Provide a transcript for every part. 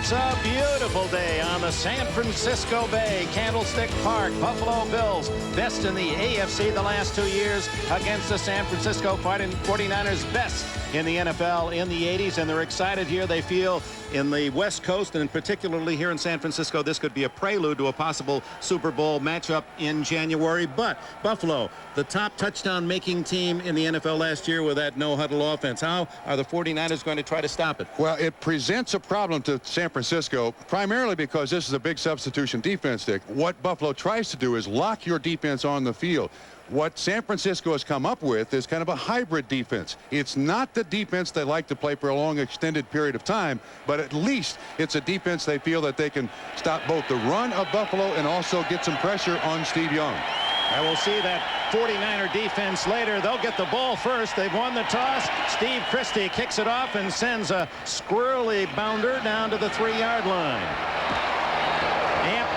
It's a beautiful day on the San Francisco Bay, Candlestick Park. Buffalo Bills, best in the AFC the last 2 years against the San Francisco 49ers, best in the NFL in the 80s. And they're excited here. They feel in the West Coast, and particularly here in San Francisco, this could be a prelude to a possible Super Bowl matchup in January. But Buffalo, the top touchdown-making team in the NFL last year with that no-huddle offense. How are the 49ers going to try to stop it? Well, it presents a problem to San Francisco, primarily because this is a big substitution defense, Dick. What Buffalo tries to do is lock your defense on the field. What San Francisco has come up with is kind of a hybrid defense. It's not the defense they like to play for a long extended period of time, but at least it's a defense they feel that they can stop both the run of Buffalo and also get some pressure on Steve Young. I will see that 49er defense later. They'll get the ball first. They've won the toss. Steve Christie kicks it off and sends a squirrely bounder down to the 3-yard line.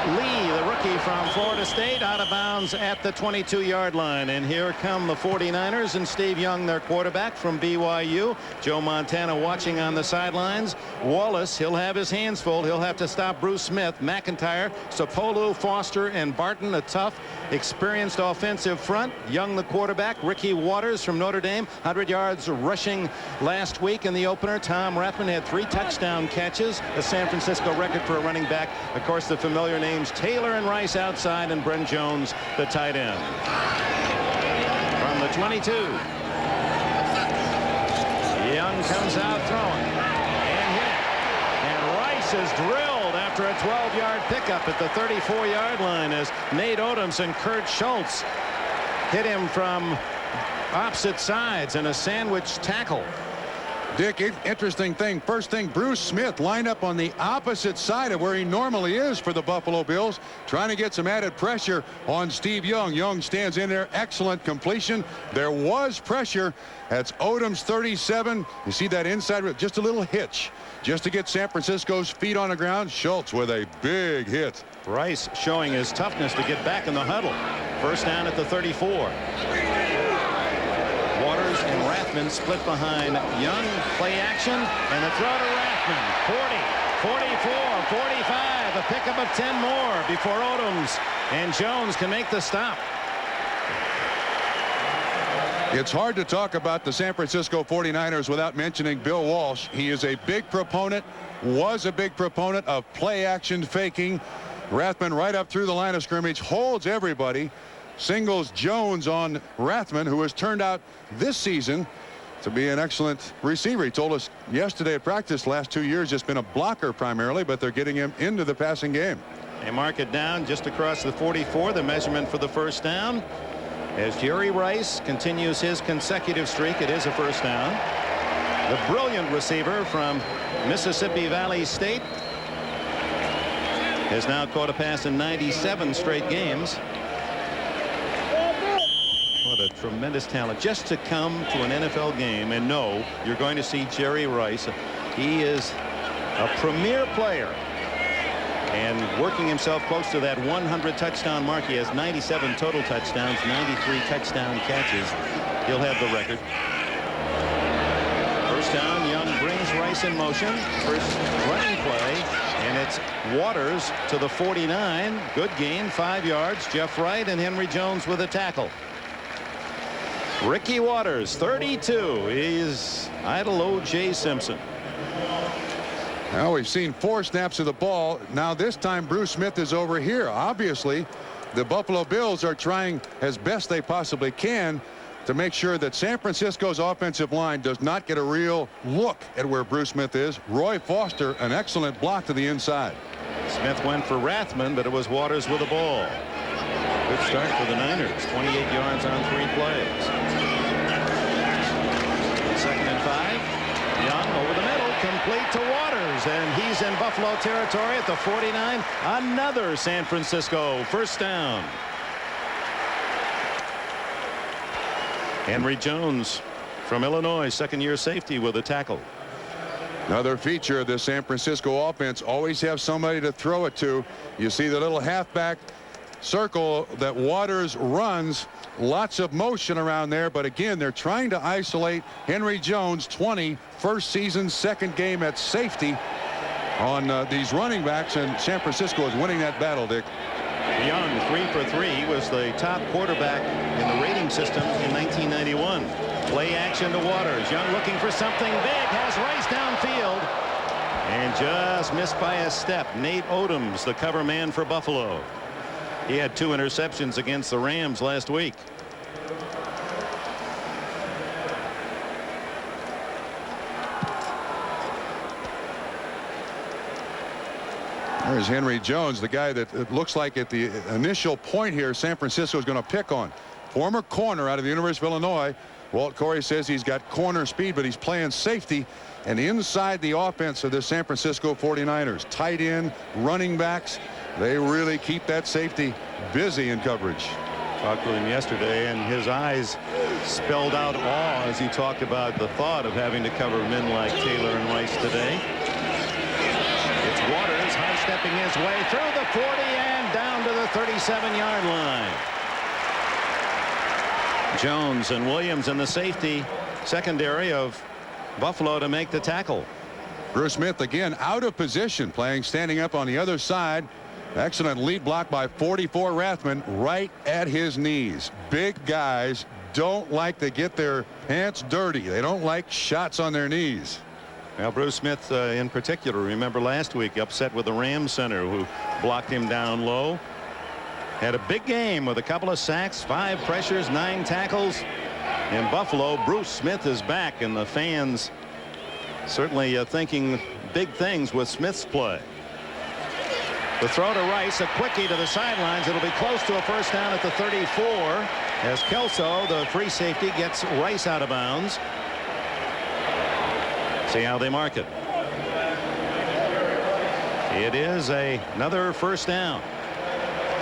Lee, the rookie from Florida State, out of bounds at the 22-yard line. And here come the 49ers and Steve Young, their quarterback from BYU. Joe Montana watching on the sidelines. Wallace, he'll have his hands full. He'll have to stop Bruce Smith, McIntyre, Sapolu, Foster, and Barton, a tough, experienced offensive front. Young, the quarterback. Ricky Waters from Notre Dame, 100 yards rushing last week in the opener. Tom Rathman had 3 touchdown catches, a San Francisco record for a running back. Of course, the familiar names Taylor and Rice outside, and Brent Jones, the tight end. From the 22, Young comes out throwing and hit. And Rice is drilled after a 12-yard pickup at the 34-yard line as Nate Odoms and Kurt Schultz hit him from opposite sides in a sandwich tackle. Dick, interesting thing. First thing, Bruce Smith lined up on the opposite side of where he normally is for the Buffalo Bills, trying to get some added pressure on Steve Young. Young stands in there. Excellent completion. There was pressure. That's Odoms 37. You see that inside, just a little hitch just to get San Francisco's feet on the ground. Schultz with a big hit. Rice showing his toughness to get back in the huddle. First down at the 34. Waters and Rathman split behind Young. Play action, and the throw to Rathman. 40, 44, 45. A pickup of 10 more before Odoms and Jones can make the stop. It's hard to talk about the San Francisco 49ers without mentioning Bill Walsh. He is a big proponent, was a big proponent of play action faking. Rathman right up through the line of scrimmage, holds everybody. Singles Jones on Rathman, who has turned out this season to be an excellent receiver. He told us yesterday at practice, last 2 years just been a blocker primarily, but they're getting him into the passing game. They mark it down just across the 44, the measurement for the first down, as Jerry Rice continues his consecutive streak. It is a first down. The brilliant receiver from Mississippi Valley State has now caught a pass in 97 straight games. What a tremendous talent just to come to an NFL game and know you're going to see Jerry Rice. He is a premier player and working himself close to that 100 touchdown mark. He has 97 total touchdowns, 93 touchdown catches. He'll have the record. First down, Young brings Rice in motion. First running play, and it's Waters to the 49. Good gain, 5 yards. Jeff Wright and Henry Jones with a tackle. Ricky Waters, 32. He's idle O.J. Simpson. Now we've seen 4 snaps of the ball. Now this time Bruce Smith is over here. Obviously, the Buffalo Bills are trying as best they possibly can to make sure that San Francisco's offensive line does not get a real look at where Bruce Smith is. Roy Foster, an excellent block to the inside. Smith went for Rathman, but it was Waters with the ball. Good start for the Niners. 28 yards on 3 plays. 2nd and 5. Young over the middle, complete to Waters, and he's in Buffalo territory at the 49. Another San Francisco first down. Henry Jones from Illinois, second-year safety with a tackle. Another feature of the San Francisco offense, always have somebody to throw it to. You see the little halfback circle that Waters runs. Lots of motion around there, but again, they're trying to isolate Henry Jones, 20, first season, second game at safety. on these running backs, and San Francisco is winning that battle, Dick. Young, 3 for 3. He was the top quarterback in the rating system in 1991. Play action to Waters. Young looking for something big. Has Rice downfield. And just missed by a step. Nate Odoms, the cover man for Buffalo. He had 2 interceptions against the Rams last week. There's Henry Jones, the guy that it looks like at the initial point here San Francisco is going to pick on. Former corner out of the University of Illinois. Walt Corey says he's got corner speed, but he's playing safety and inside the offense of the San Francisco 49ers. Tight end, running backs, they really keep that safety busy in coverage. Talked to him yesterday, and his eyes spelled out awe as he talked about the thought of having to cover men like Taylor and Rice today. It's Waters high-stepping his way through the 40 and down to the 37-yard line. Jones and Williams in the safety secondary of Buffalo to make the tackle. Bruce Smith again out of position, playing standing up on the other side. Excellent lead block by 44 Rathman right at his knees. Big guys don't like to get their pants dirty. They don't like shots on their knees. Now Bruce Smith in particular, remember last week, upset with the Rams center who blocked him down low. Had a big game with a couple of sacks, 5 pressures, 9 tackles. In Buffalo, Bruce Smith is back, and the fans certainly thinking big things with Smith's play. The throw to Rice, a quickie to the sidelines. It'll be close to a first down at the 34 as Kelso, the free safety, gets Rice out of bounds. See how they mark it. It is another first down.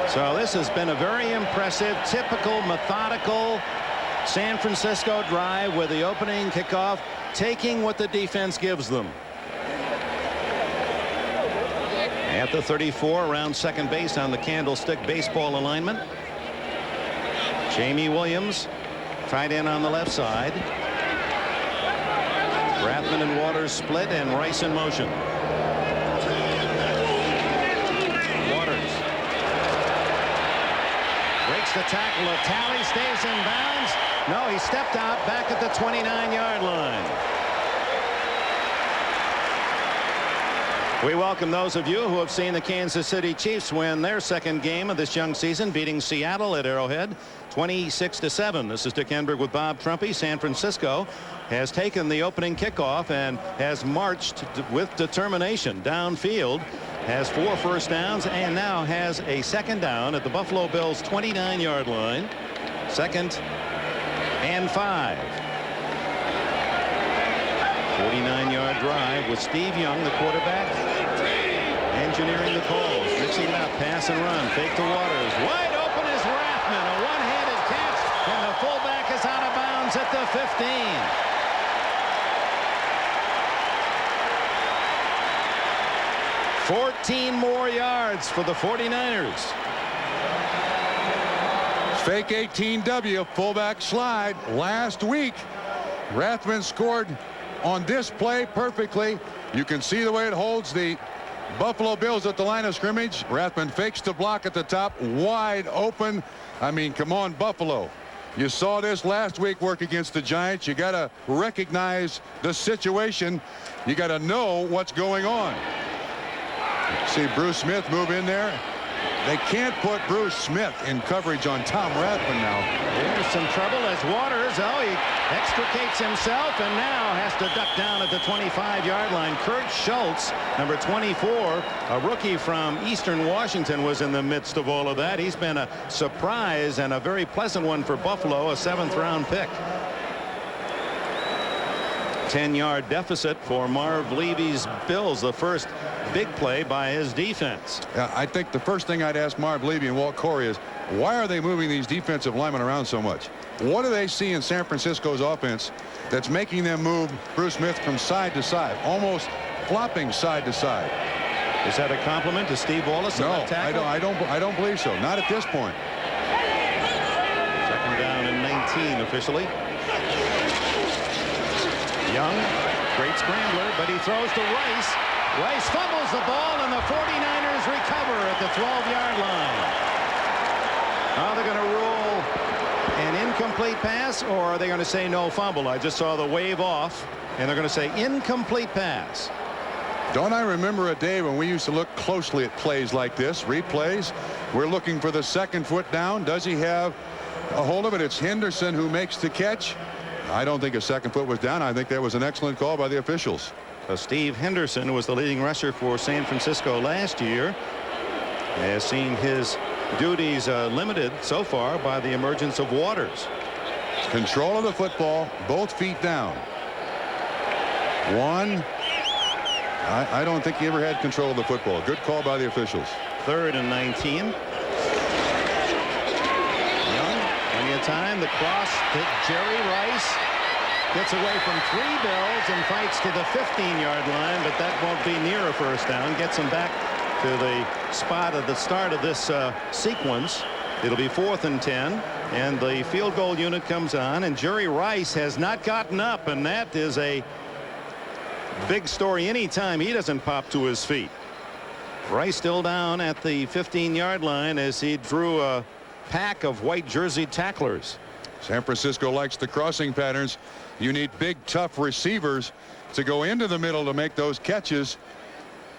So this has been a very impressive, typical, methodical San Francisco drive with the opening kickoff, taking what the defense gives them. At the 34, around second base on the candlestick baseball alignment. Jamie Williams, tight end on the left side. Rathman and Waters split, and Rice in motion. Waters breaks the tackle of Talley, stays in bounds. No, he stepped out back at the 29-yard line. We welcome those of you who have seen the Kansas City Chiefs win their second game of this young season, beating Seattle at Arrowhead 26-7. This is Dick Enberg with Bob Trumpy. San Francisco has taken the opening kickoff and has marched with determination downfield, has 4 first downs, and now has a second down at the Buffalo Bills 29-yard line. 2nd and 5. 49-yard drive with Steve Young, the quarterback, engineering the calls, mixing it up, pass and run, fake to Waters. Wide open is Rathman, a one-handed catch, and the fullback is out of bounds at the 15. $14 more yards for the 49ers. Fake 18W, fullback slide. Last week, Rathman scored on this play perfectly. You can see the way it holds the Buffalo Bills at the line of scrimmage. Rathman fakes the block at the top, wide open. I mean, come on, Buffalo. You saw this last week work against the Giants. You got to recognize the situation. You got to know what's going on. See Bruce Smith move in there. They can't put Bruce Smith in coverage on Tom Rathman now. There's some trouble as Waters, he extricates himself and now has to duck down at the 25-yard line. Kurt Schultz, number 24, a rookie from Eastern Washington, was in the midst of all of that. He's been a surprise and a very pleasant one for Buffalo, a 7th-round pick. 10-yard deficit for Marv Levy's Bills, the first big play by his defense. I think the first thing I'd ask Marv Levy and Walt Corey is, why are they moving these defensive linemen around so much? What do they see in San Francisco's offense that's making them move Bruce Smith from side to side, almost flopping side to side? Is that a compliment to Steve Wallace? No, I don't believe so. Not at this point. 2nd down and 19 officially. Young, great scrambler, but he throws to Rice. Rice fumbles the ball, and the 49ers recover at the 12-yard line. Are they going to rule an incomplete pass, or are they going to say no fumble? I just saw the wave off, and they're going to say incomplete pass. Don't I remember a day when we used to look closely at plays like this, replays? We're looking for the second foot down. Does he have a hold of it? It's Henderson who makes the catch. I don't think a second foot was down. I think that was an excellent call by the officials. Steve Henderson was the leading rusher for San Francisco last year. Has seen his duties limited so far by the emergence of Waters. Control of the football, both feet down. One. I don't think he ever had control of the football. Good call by the officials. 3rd and 19. Young, plenty of time. The cross to Jerry Rice. Gets away from 3 Bills and fights to the 15-yard line, but that won't be near a first down. Gets him back to the spot at the start of this sequence. It'll be 4th and 10, and the field goal unit comes on, and Jerry Rice has not gotten up, and that is a big story anytime he doesn't pop to his feet. Rice still down at the 15-yard line as he drew a pack of white jersey tacklers. San Francisco likes the crossing patterns. You need big, tough receivers to go into the middle to make those catches.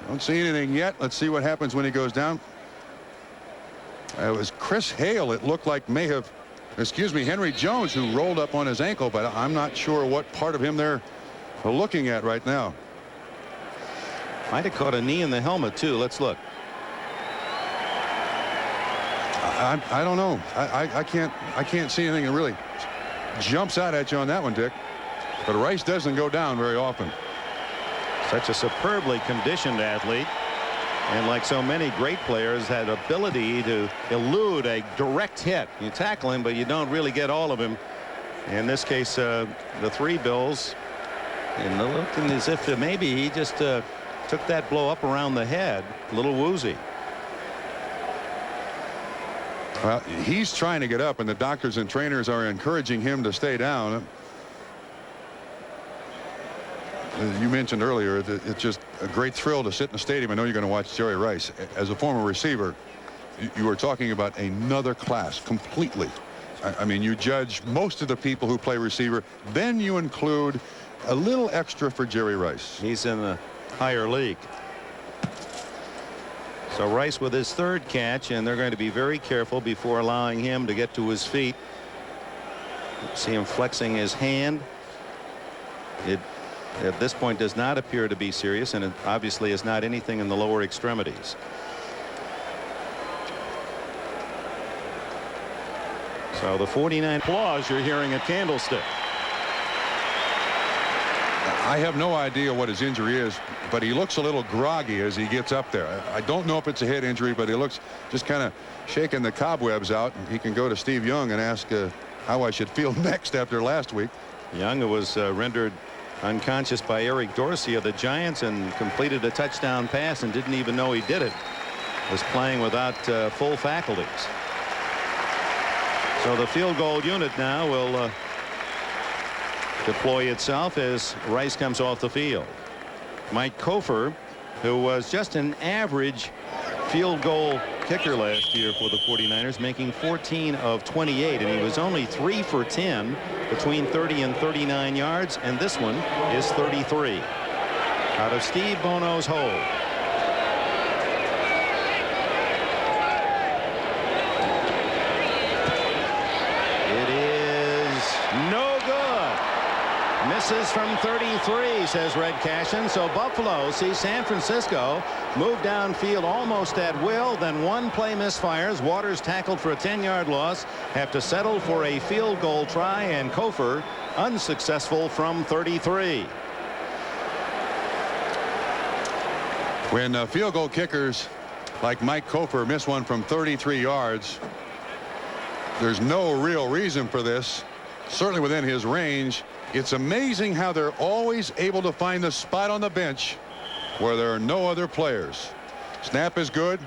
Don't see anything yet. Let's see what happens when he goes down. It was Chris Hale, it looked like, may have, Henry Jones, who rolled up on his ankle, but I'm not sure what part of him they're looking at right now. Might have caught a knee in the helmet too. Let's look. I don't know. I can't see anything that really jumps out at you on that one, Dick. But Rice doesn't go down very often. Such a superbly conditioned athlete, and like so many great players, had ability to elude a direct hit. You tackle him, but you don't really get all of him. In this case, the 3 Bills, and looking as if maybe he just took that blow up around the head. A little woozy. Well, he's trying to get up, and the doctors and trainers are encouraging him to stay down. You mentioned earlier that it's just a great thrill to sit in the stadium. I know you're going to watch Jerry Rice. As a former receiver, you were talking about another class completely. I mean, you judge most of the people who play receiver, then you include a little extra for Jerry Rice. He's in the higher league. So Rice with his 3rd catch, and they're going to be very careful before allowing him to get to his feet. See him flexing his hand. It at this point does not appear to be serious, and it obviously is not anything in the lower extremities. So the 49 applause, you're hearing at Candlestick. I have no idea what his injury is, but he looks a little groggy as he gets up there. I don't know if it's a head injury, but he looks just kind of shaking the cobwebs out. He can go to Steve Young and ask how I should feel next after last week. Young, who was rendered unconscious by Eric Dorsey of the Giants and completed a touchdown pass and didn't even know he did it, was playing without full faculties. So the field goal unit now will deploy itself as Rice comes off the field. Mike Kofer, who was just an average field goal kicker last year for the 49ers, making 14 of 28, and he was only 3 for 10 between 30 and 39 yards, and this one is 33 out of Steve Bono's hole. It is no good. Misses from 33, says Red Cashin. So Buffalo sees San Francisco move downfield almost at will. Then one play misfires. Waters tackled for a 10-yard loss. Have to settle for a field goal try, and Kofer unsuccessful from 33. When field goal kickers like Mike Kofer miss one from 33 yards, there's no real reason for this. Certainly within his range. It's amazing how they're always able to find the spot on the bench where there are no other players. Snap is good.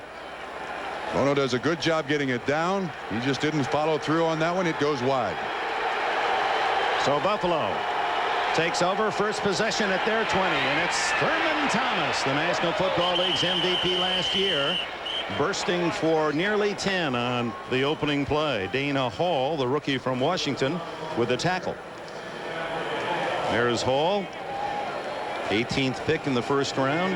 Bono does a good job getting it down. He just didn't follow through on that one. It goes wide. So Buffalo takes over first possession at their 20, and it's Thurman Thomas, the National Football League's MVP last year, bursting for nearly 10 on the opening play. Dana Hall, the rookie from Washington, with the tackle. There's Hall, 18th pick in the first round.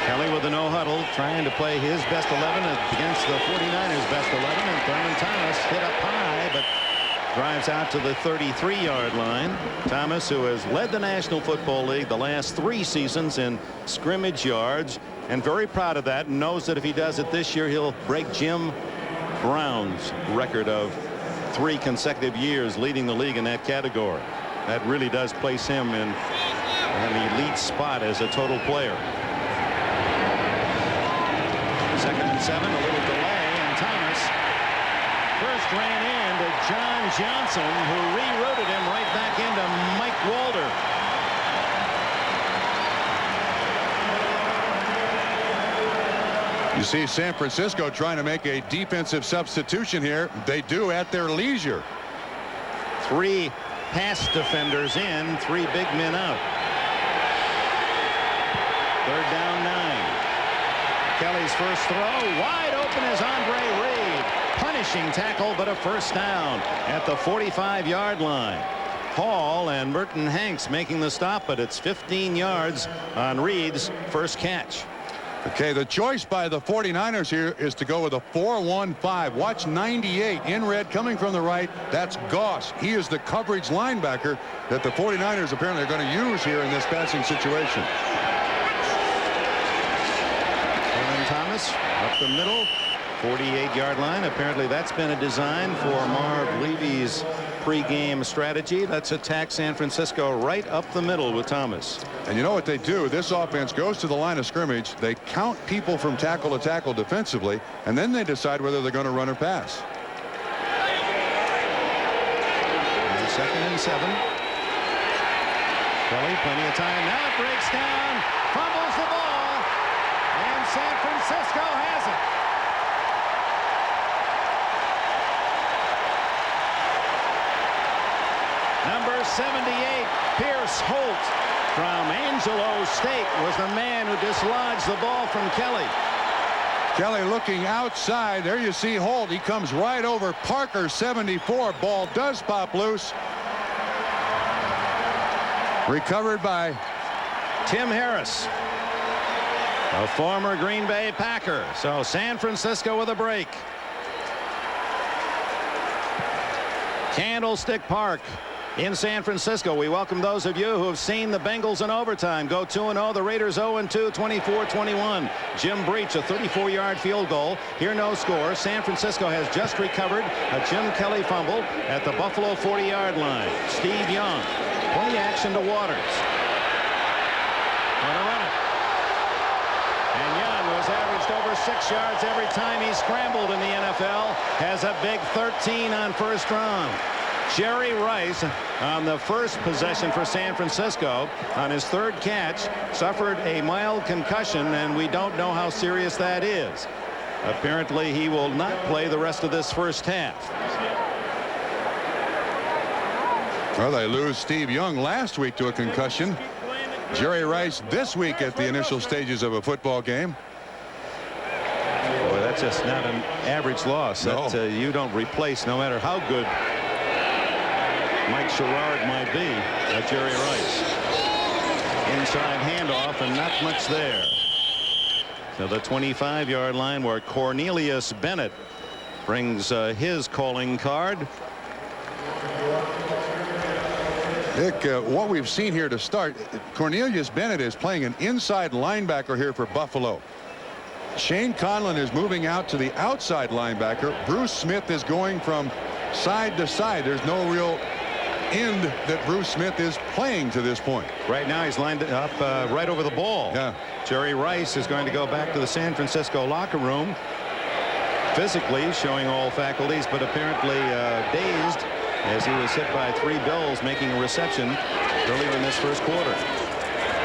Kelly with the no huddle, trying to play his best 11 against the 49ers best 11, and Thurman Thomas hit up high but drives out to the 33-yard line. Thomas, who has led the National Football League the last 3 seasons in scrimmage yards, and very proud of that, and knows that if he does it this year, he'll break Jim Brown's record of 3 consecutive years leading the league in that category. That really does place him in an elite spot as a total player. 2nd and 7, a little delay, and Thomas first ran into John Johnson, who rerouted him right back into Mike Walter. You see San Francisco trying to make a defensive substitution here. They do at their leisure. 3 pass defenders in, 3 big men out. 3rd down 9. Kelly's first throw wide open is Andre Reed. Punishing tackle, but a first down at the 45-yard line. Hall and Merton Hanks making the stop, but it's 15 yards on Reed's first catch. Okay, the choice by the 49ers here is to go with a 4-1-5. Watch 98 in red coming from the right. That's Goss. He is the coverage linebacker that the 49ers apparently are going to use here in this passing situation. Thomas up the middle, 48-yard line. Apparently that's been a design for Marv Levy's pregame strategy. Let's attack San Francisco right up the middle with Thomas. And you know what they do? This offense goes to the line of scrimmage. They count people from tackle to tackle defensively, and then they decide whether they're going to run or pass. And 2nd and 7. Kelly, plenty of time. Now it breaks down, fumbles the ball. San Francisco has it. Number 78, Pierce Holt from Angelo State, was the man who dislodged the ball from Kelly. Kelly looking outside. There you see Holt. He comes right over Parker, 74. Ball does pop loose. Recovered by Tim Harris, a former Green Bay Packer. So San Francisco with a break. Candlestick Park in San Francisco. We welcome those of you who have seen the Bengals in overtime go 2-0. The Raiders 0-2, 24-21. Jim Breach, a 34-yard field goal. Here no score. San Francisco has just recovered a Jim Kelly fumble at the Buffalo 40-yard line. Steve Young, play action to Waters. Gonna run it. And Young, who's averaged over 6 yards every time he scrambled in the NFL, has a big 13 on first round. Jerry Rice, on the first possession for San Francisco, on his 3rd catch, suffered a mild concussion, and we don't know how serious that is. Apparently, he will not play the rest of this first half. Well, they lose Steve Young last week to a concussion. Jerry Rice this week at the initial stages of a football game. Boy, that's just not an average loss. No. That you don't replace, no matter how good Mike Sherrard might be, Jerry Rice. Inside handoff and not much there. So the 25-yard line where Cornelius Bennett brings his calling card. Dick, what we've seen here to start, Cornelius Bennett is playing an inside linebacker here for Buffalo. Shane Conlon is moving out to the outside linebacker. Bruce Smith is going from side to side. There's no real end that Bruce Smith is playing to this point. Right now he's lined up right over the ball. Yeah. Jerry Rice is going to go back to the San Francisco locker room, physically showing all faculties, but apparently dazed as he was hit by 3 Bills making a reception earlier in this first quarter.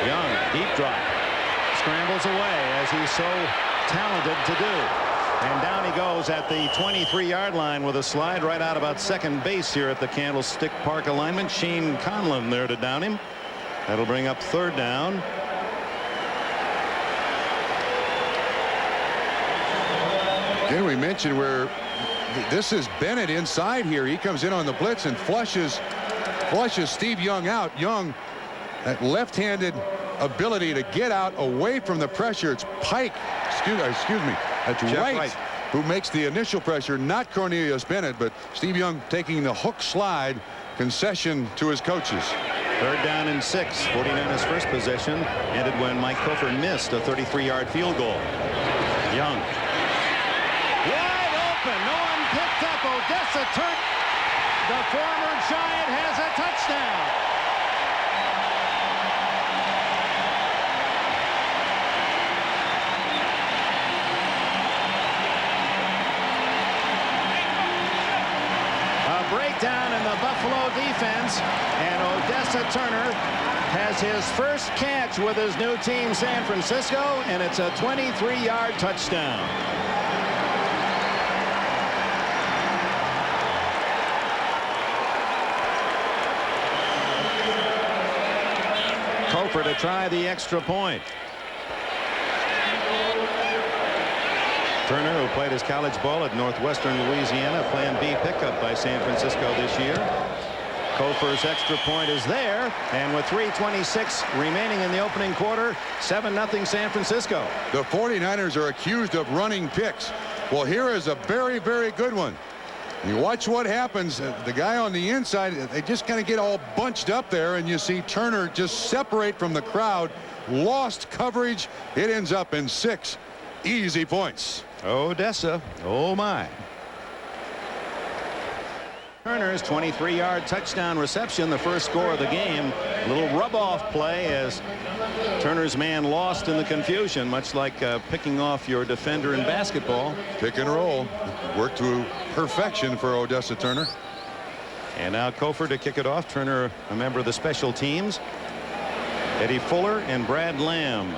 Young, deep drop, scrambles away as he's so talented to do. And down he goes at the 23-yard line with a slide right out about second base here at the Candlestick Park alignment. Shane Conlon there to down him. That'll bring up third down. Again, we mentioned where this is Bennett inside here. He comes in on the blitz and flushes Steve Young out. Young, that left-handed ability to get out away from the pressure. It's Pike, excuse me, that's Wright who makes the initial pressure, not Cornelius Bennett, but Steve Young taking the hook slide concession to his coaches. Third down and 6. 49ers first possession ended when Mike Cofer missed a 33-yard field goal. Young wide open, no one picked up. Odessa Turner, the former Giant, has a touchdown. Breakdown in the Buffalo defense, and Odessa Turner has his first catch with his new team San Francisco, and it's a 23-yard touchdown. Cofer to try the extra point. Turner, who played his college ball at Northwestern Louisiana, Plan B pickup by San Francisco this year. Cofer's extra point is there, and with 3:26 remaining in the opening quarter, 7-0 San Francisco. The 49ers are accused of running picks. Well, here is a very, very good one. You watch what happens. The guy on the inside, they just kind of get all bunched up there, and you see Turner just separate from the crowd. Lost coverage. It ends up in 6 easy points. Odessa, oh my. Turner's 23-yard touchdown reception, the first score of the game. A little rub-off play as Turner's man lost in the confusion, much like picking off your defender in basketball. Pick and roll worked to perfection for Odessa Turner. And now Cofer to kick it off. Turner, a member of the special teams. Eddie Fuller and Brad Lamb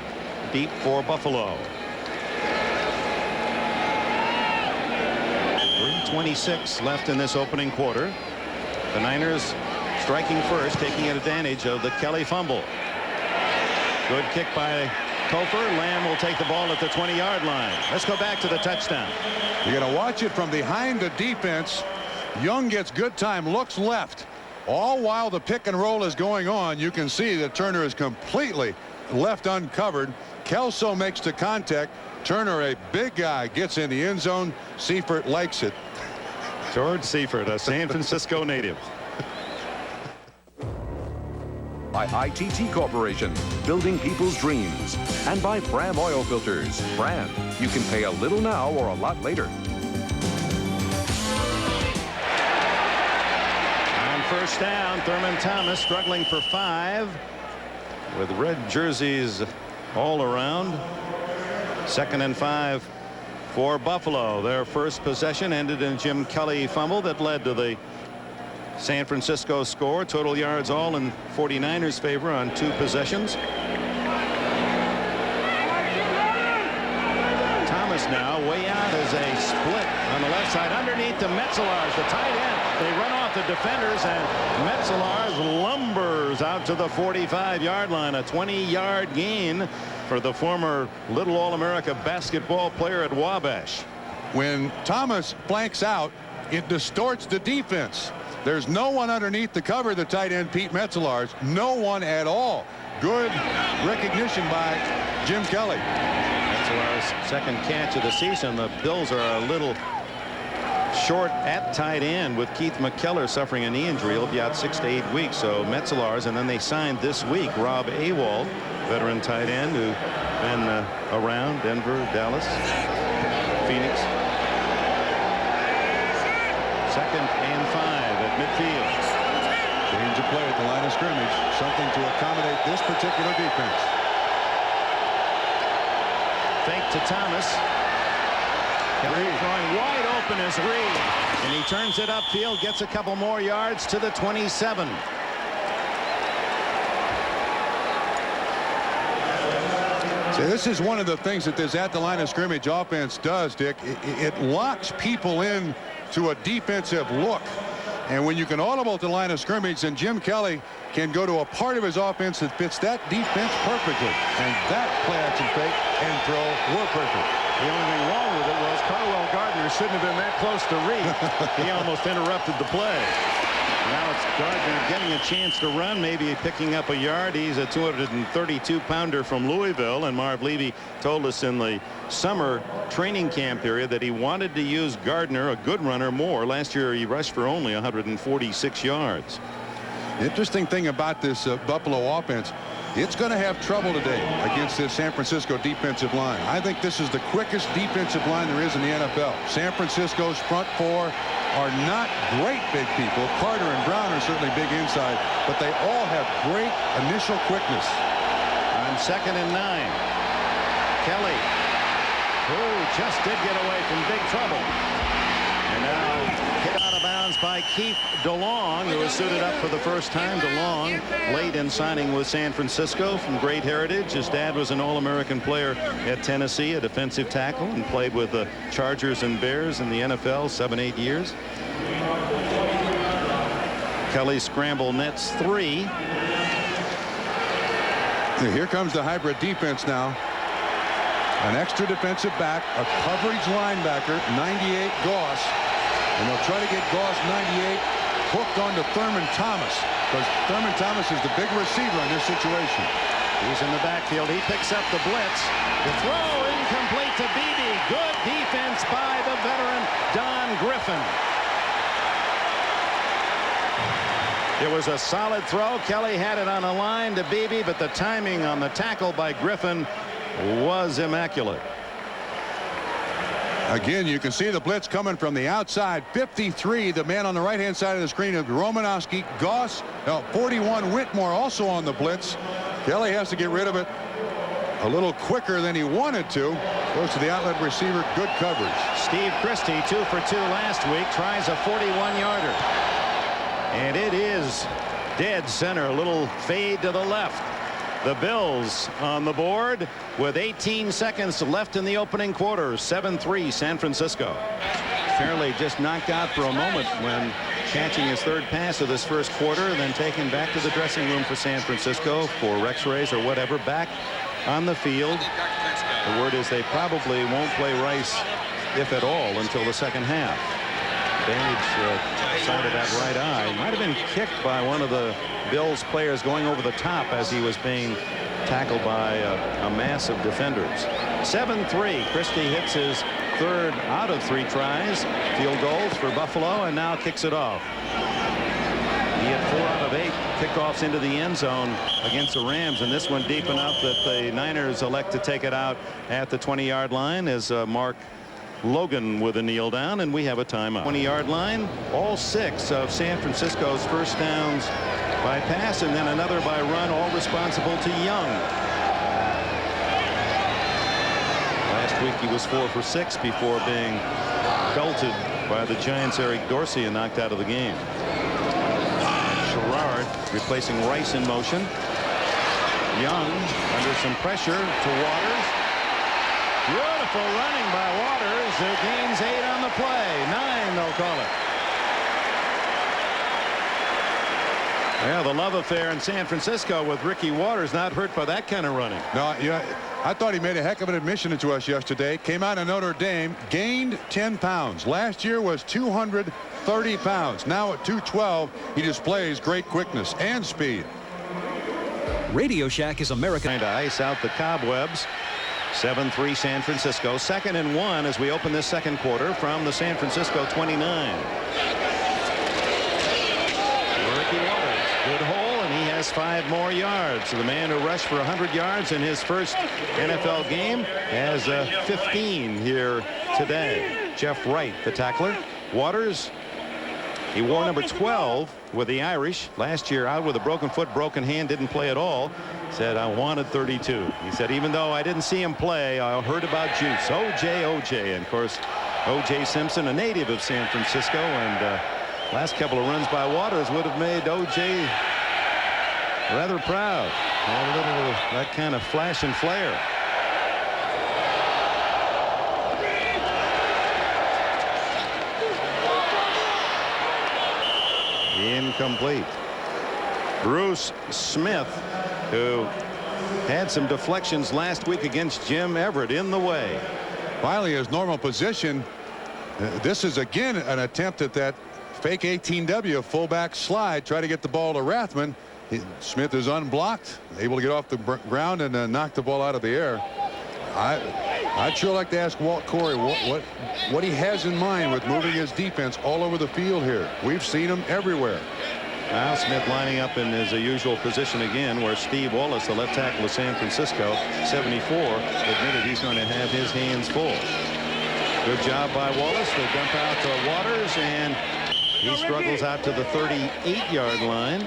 deep for Buffalo. 3:26 left in this opening quarter. The Niners striking first, taking advantage of the Kelly fumble. Good kick by Cofer. Lamb will take the ball at the 20-yard line. Let's go back to the touchdown. You're going to watch it from behind the defense. Young gets good time, looks left. All while the pick and roll is going on, you can see that Turner is completely left uncovered. Kelso makes the contact. Turner, a big guy, gets in the end zone. Seifert likes it. George Seifert, a San Francisco native. By ITT Corporation, building people's dreams. And by Fram oil filters. Fram, you can pay a little now or a lot later. On first down, Thurman Thomas struggling for 5 with red jerseys all around. 2nd and 5 for Buffalo. Their first possession ended in a Jim Kelly fumble that led to the San Francisco score. Total yards all in 49ers favor on 2 possessions. Thomas now way out as a split on the left side underneath the Metzelars, the tight end. They run off the defenders, and Metzelars lumbers out to the 45-yard line. A 20-yard gain for the former Little All-America basketball player at Wabash. When Thomas blanks out, it distorts the defense. There's no one underneath to cover the tight end Pete Metzelars. No one at all. Good recognition by Jim Kelly. Metzelars' second catch of the season. The Bills are a little short at tight end with Keith McKellar suffering a knee injury. He'll be out 6 to 8 weeks. So Metzelars, and then they signed this week Rob Awald, veteran tight end who's been around Denver, Dallas, Phoenix. 2nd and 5 at midfield. Change of play at the line of scrimmage. Something to accommodate this particular defense. Fake to Thomas. Kelly throwing wide open is Reed, and he turns it upfield, gets a couple more yards to the 27. So this is one of the things that this at the line of scrimmage offense does, Dick. It locks people in to a defensive look. And when you can audible to the line of scrimmage, then Jim Kelly can go to a part of his offense that fits that defense perfectly. And that play action fake and throw were perfect. The only thing wrong with it was Carwell Gardner shouldn't have been that close to Reed. He almost interrupted the play. Now it's Gardner getting a chance to run, maybe picking up a yard. He's a 232-pounder from Louisville, and Marv Levy told us in the summer training camp period that he wanted to use Gardner, a good runner, more. Last year he rushed for only 146 yards. The interesting thing about this Buffalo offense, it's going to have trouble today against this San Francisco defensive line. I think this is the quickest defensive line there is in the NFL. San Francisco's front four are not great big people. Carter and Brown are certainly big inside, but they all have great initial quickness. On 2nd and 9, Kelly, who just did get away from big trouble. And now hit out of bounds by Keith DeLong, who was suited up for the first time. DeLong, late in signing with San Francisco, from great heritage. His dad was an All-American player at Tennessee, a defensive tackle, and played with the Chargers and Bears in the NFL 7-8 years. Kelly scramble nets 3. Here comes the hybrid defense now. An extra defensive back, a coverage linebacker, 98 Goss. And they'll try to get Goss 98 hooked onto Thurman Thomas, because Thurman Thomas is the big receiver in this situation. He's in the backfield. He picks up the blitz. The throw incomplete to Beebe. Good defense by the veteran Don Griffin. It was a solid throw. Kelly had it on a line to Beebe, but the timing on the tackle by Griffin was immaculate. Again, you can see the blitz coming from the outside. 53, the man on the right-hand side of the screen of Romanowski. Goss, 41, Whitmore also on the blitz. Kelly has to get rid of it a little quicker than he wanted to. Goes to the outlet receiver. Good coverage. Steve Christie, 2 for 2 last week, tries a 41-yarder. And it is dead center. A little fade to the left. The Bills on the board with 18 seconds left in the opening quarter. 7-3 San Francisco. Fairley just knocked out for a moment when catching his third pass of this first quarter, and then taken back to the dressing room for San Francisco for X-rays or whatever. Back on the field. The word is they probably won't play Rice, if at all, until the second half. Bandage side of that right eye. Might have been kicked by one of the Bills players going over the top as he was being tackled by a mass of defenders. 7-3. Christie hits his third out of 3 tries. Field goals for Buffalo, and now kicks it off. He had 4 out of 8 kickoffs into the end zone against the Rams, and this one deep enough that the Niners elect to take it out at the 20-yard line as Mark Logan with a kneel down, and we have a timeout. 20-yard line. All 6 of San Francisco's first downs by pass, and then another by run, all responsible to Young. Last week he was 4 for 6 before being belted by the Giants' Eric Dorsey and knocked out of the game. Sherrard replacing Rice in motion. Young under some pressure to Waters. Beautiful running by Waters. It gains 8 on the play. 9 they'll call it. Yeah, the love affair in San Francisco with Ricky Waters, not hurt by that kind of running. No, yeah, I thought he made a heck of an admission to us yesterday. Came out of Notre Dame, gained 10 pounds. Last year was 230 pounds. Now at 212, he displays great quickness and speed. Radio Shack is American. Trying to ice out the cobwebs. 7-3 San Francisco. 2nd and 1 as we open this second quarter from the San Francisco 29. Ricky Waters, good hole, and he has 5 more yards. So the man who rushed for 100 yards in his first NFL game has 15 here today. Jeff Wright, the tackler. Waters, he wore number 12 with the Irish. Last year out with a broken foot, broken hand, didn't play at all. Said, I wanted 32. He said, even though I didn't see him play, I heard about Juice. OJ. And of course, O.J. Simpson, a native of San Francisco, and last couple of runs by Waters would have made O.J. rather proud. Had a little of that kind of flash and flare. Incomplete. Bruce Smith, who had some deflections last week against Jim Everett, in the way. Finally, his normal position. This is again an attempt at that fake 18W fullback slide. Try to get the ball to Rathman. Smith is unblocked, able to get off the ground and knock the ball out of the air. I'd sure like to ask Walt Corey what he has in mind with moving his defense all over the field here. We've seen him everywhere. Now Smith lining up in his usual position again, where Steve Wallace, the left tackle of San Francisco, 74, admitted he's going to have his hands full. Good job by Wallace. They dump out to Waters, and he struggles out to the 38-yard line.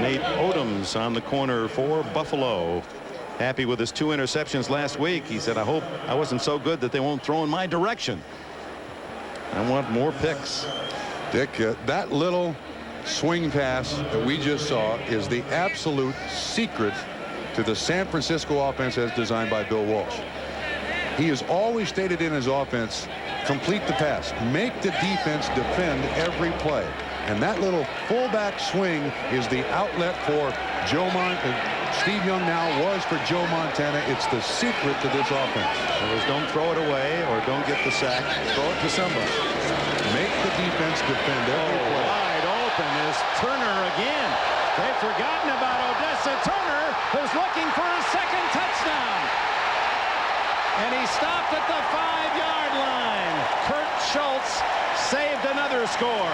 Nate Odoms on the corner for Buffalo. Happy with his 2 interceptions last week. He said, I hope I wasn't so good that they won't throw in my direction. I want more picks. Dick, that little swing pass that we just saw is the absolute secret to the San Francisco offense as designed by Bill Walsh. He has always stated in his offense, complete the pass, make the defense defend every play. And that little fullback swing is the outlet for Steve Young now was for Joe Montana. It's the secret to this offense. Don't throw it away or don't get the sack. Throw it to somebody. Make the defense defend every play. Wide open is Turner again. They've forgotten about Odessa Turner, who's looking for a second touchdown. And he stopped at the 5-yard line. Kurt Schultz saved another score.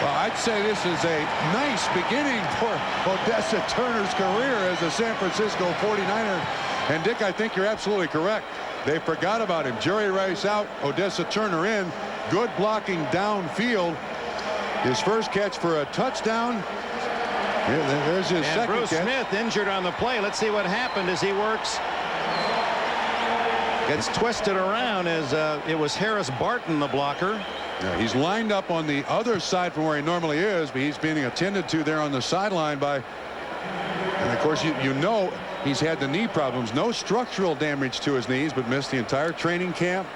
I'd say this is a nice beginning for Odessa Turner's career as a San Francisco 49er. And Dick, I think you're absolutely correct. They forgot about him. Jerry Rice out, Odessa Turner in. Good blocking downfield. His first catch for a touchdown. There's his second Bruce catch. Smith injured on the play. Let's see what happened as he works. Gets twisted around as it was Harris Barton, the blocker. Yeah, he's lined up on the other side from where he normally is, but he's being attended to there on the sideline by, and of course you know he's had the knee problems. No structural damage to his knees, but missed the entire training camp.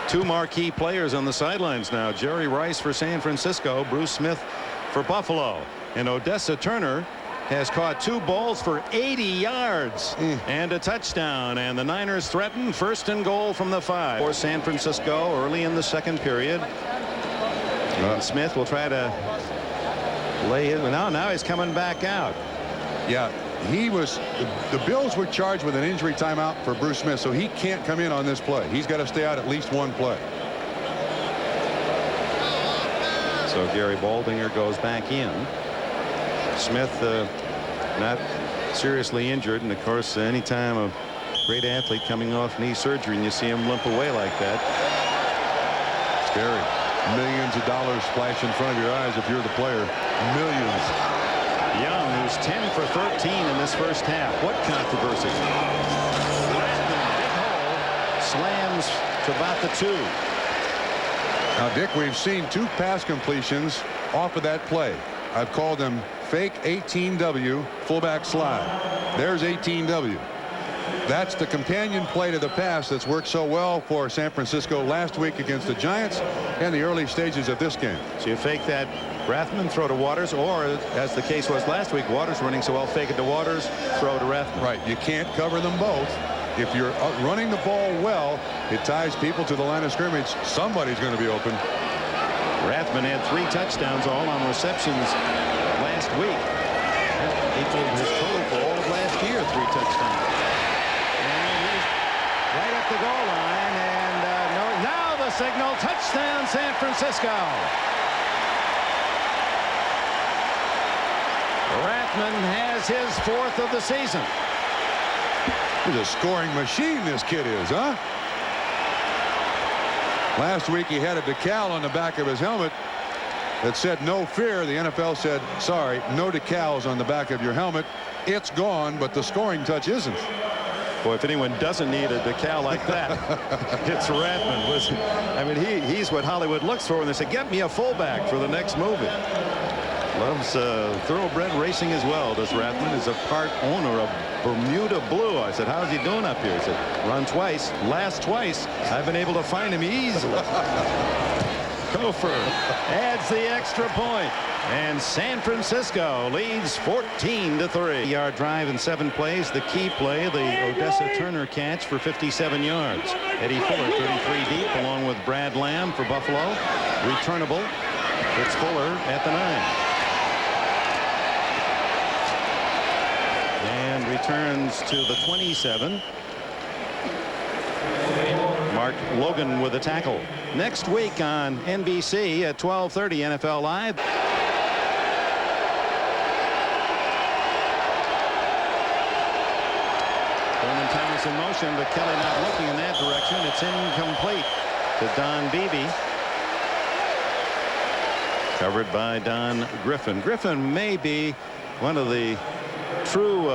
2 marquee players on the sidelines now. Jerry Rice for San Francisco, Bruce Smith for Buffalo. And Odessa Turner has caught 2 balls for 80 yards and a touchdown, and the Niners threaten 1st and goal from the 5 for San Francisco early in the second period. And Smith will try to lay it. Now he's coming back out. Yeah, he was. The Bills were charged with an injury timeout for Bruce Smith, so he can't come in on this play. He's got to stay out at least 1 play. So Gary Baldinger goes back in. Smith not seriously injured, and of course anytime a great athlete coming off knee surgery and you see him limp away like that, scary. Millions of dollars flash in front of your eyes if you're the player. Millions. Young, who's 10 for 13 in this first half. What controversy. Big hole, slams to about the 2. Now Dick, we've seen 2 pass completions off of that play. I've called them fake 18W fullback slide. There's 18W. That's the companion play to the pass that's worked so well for San Francisco last week against the Giants and the early stages of this game. So you fake that Rathman, throw to Waters, or as the case was last week, Waters running so well, fake it to Waters, throw to Rathman. Right. You can't cover them both. If you're running the ball well, it ties people to the line of scrimmage. Somebody's going to be open. Rathman had 3 touchdowns all on receptions last week. That equaled his total for all of last year, 3 touchdowns. And he's right at the goal line, and now the signal, touchdown San Francisco. Rathman has his 4th of the season. He's a scoring machine, this kid is, huh? Last week he had a decal on the back of his helmet that said no fear. The NFL said, sorry, no decals on the back of your helmet. It's gone, but the scoring touch isn't. Boy, if anyone doesn't need a decal like that, it's Rathman. I mean, he's what Hollywood looks for when they say, get me a fullback for the next movie. Loves thoroughbred racing as well. Does Rathman. Is a part owner of Bermuda Blue. I said, how's he doing up here? He said, run twice, last twice. I've been able to find him easily. Kofor adds the extra point, and San Francisco leads 14-3. Yard drive in 7 plays. The key play, the Odessa Turner catch for 57 yards. Eddie Fuller 33 deep along with Brad Lamb for Buffalo. Returnable. It's Fuller at the 9. And returns to the 27. Mark Logan with a tackle. Next week on NBC at 12:30 NFL Live. Thurman Thomas in motion, but Kelly not looking in that direction. It's incomplete to Don Beebe. Covered by Don Griffin. Griffin may be one of the true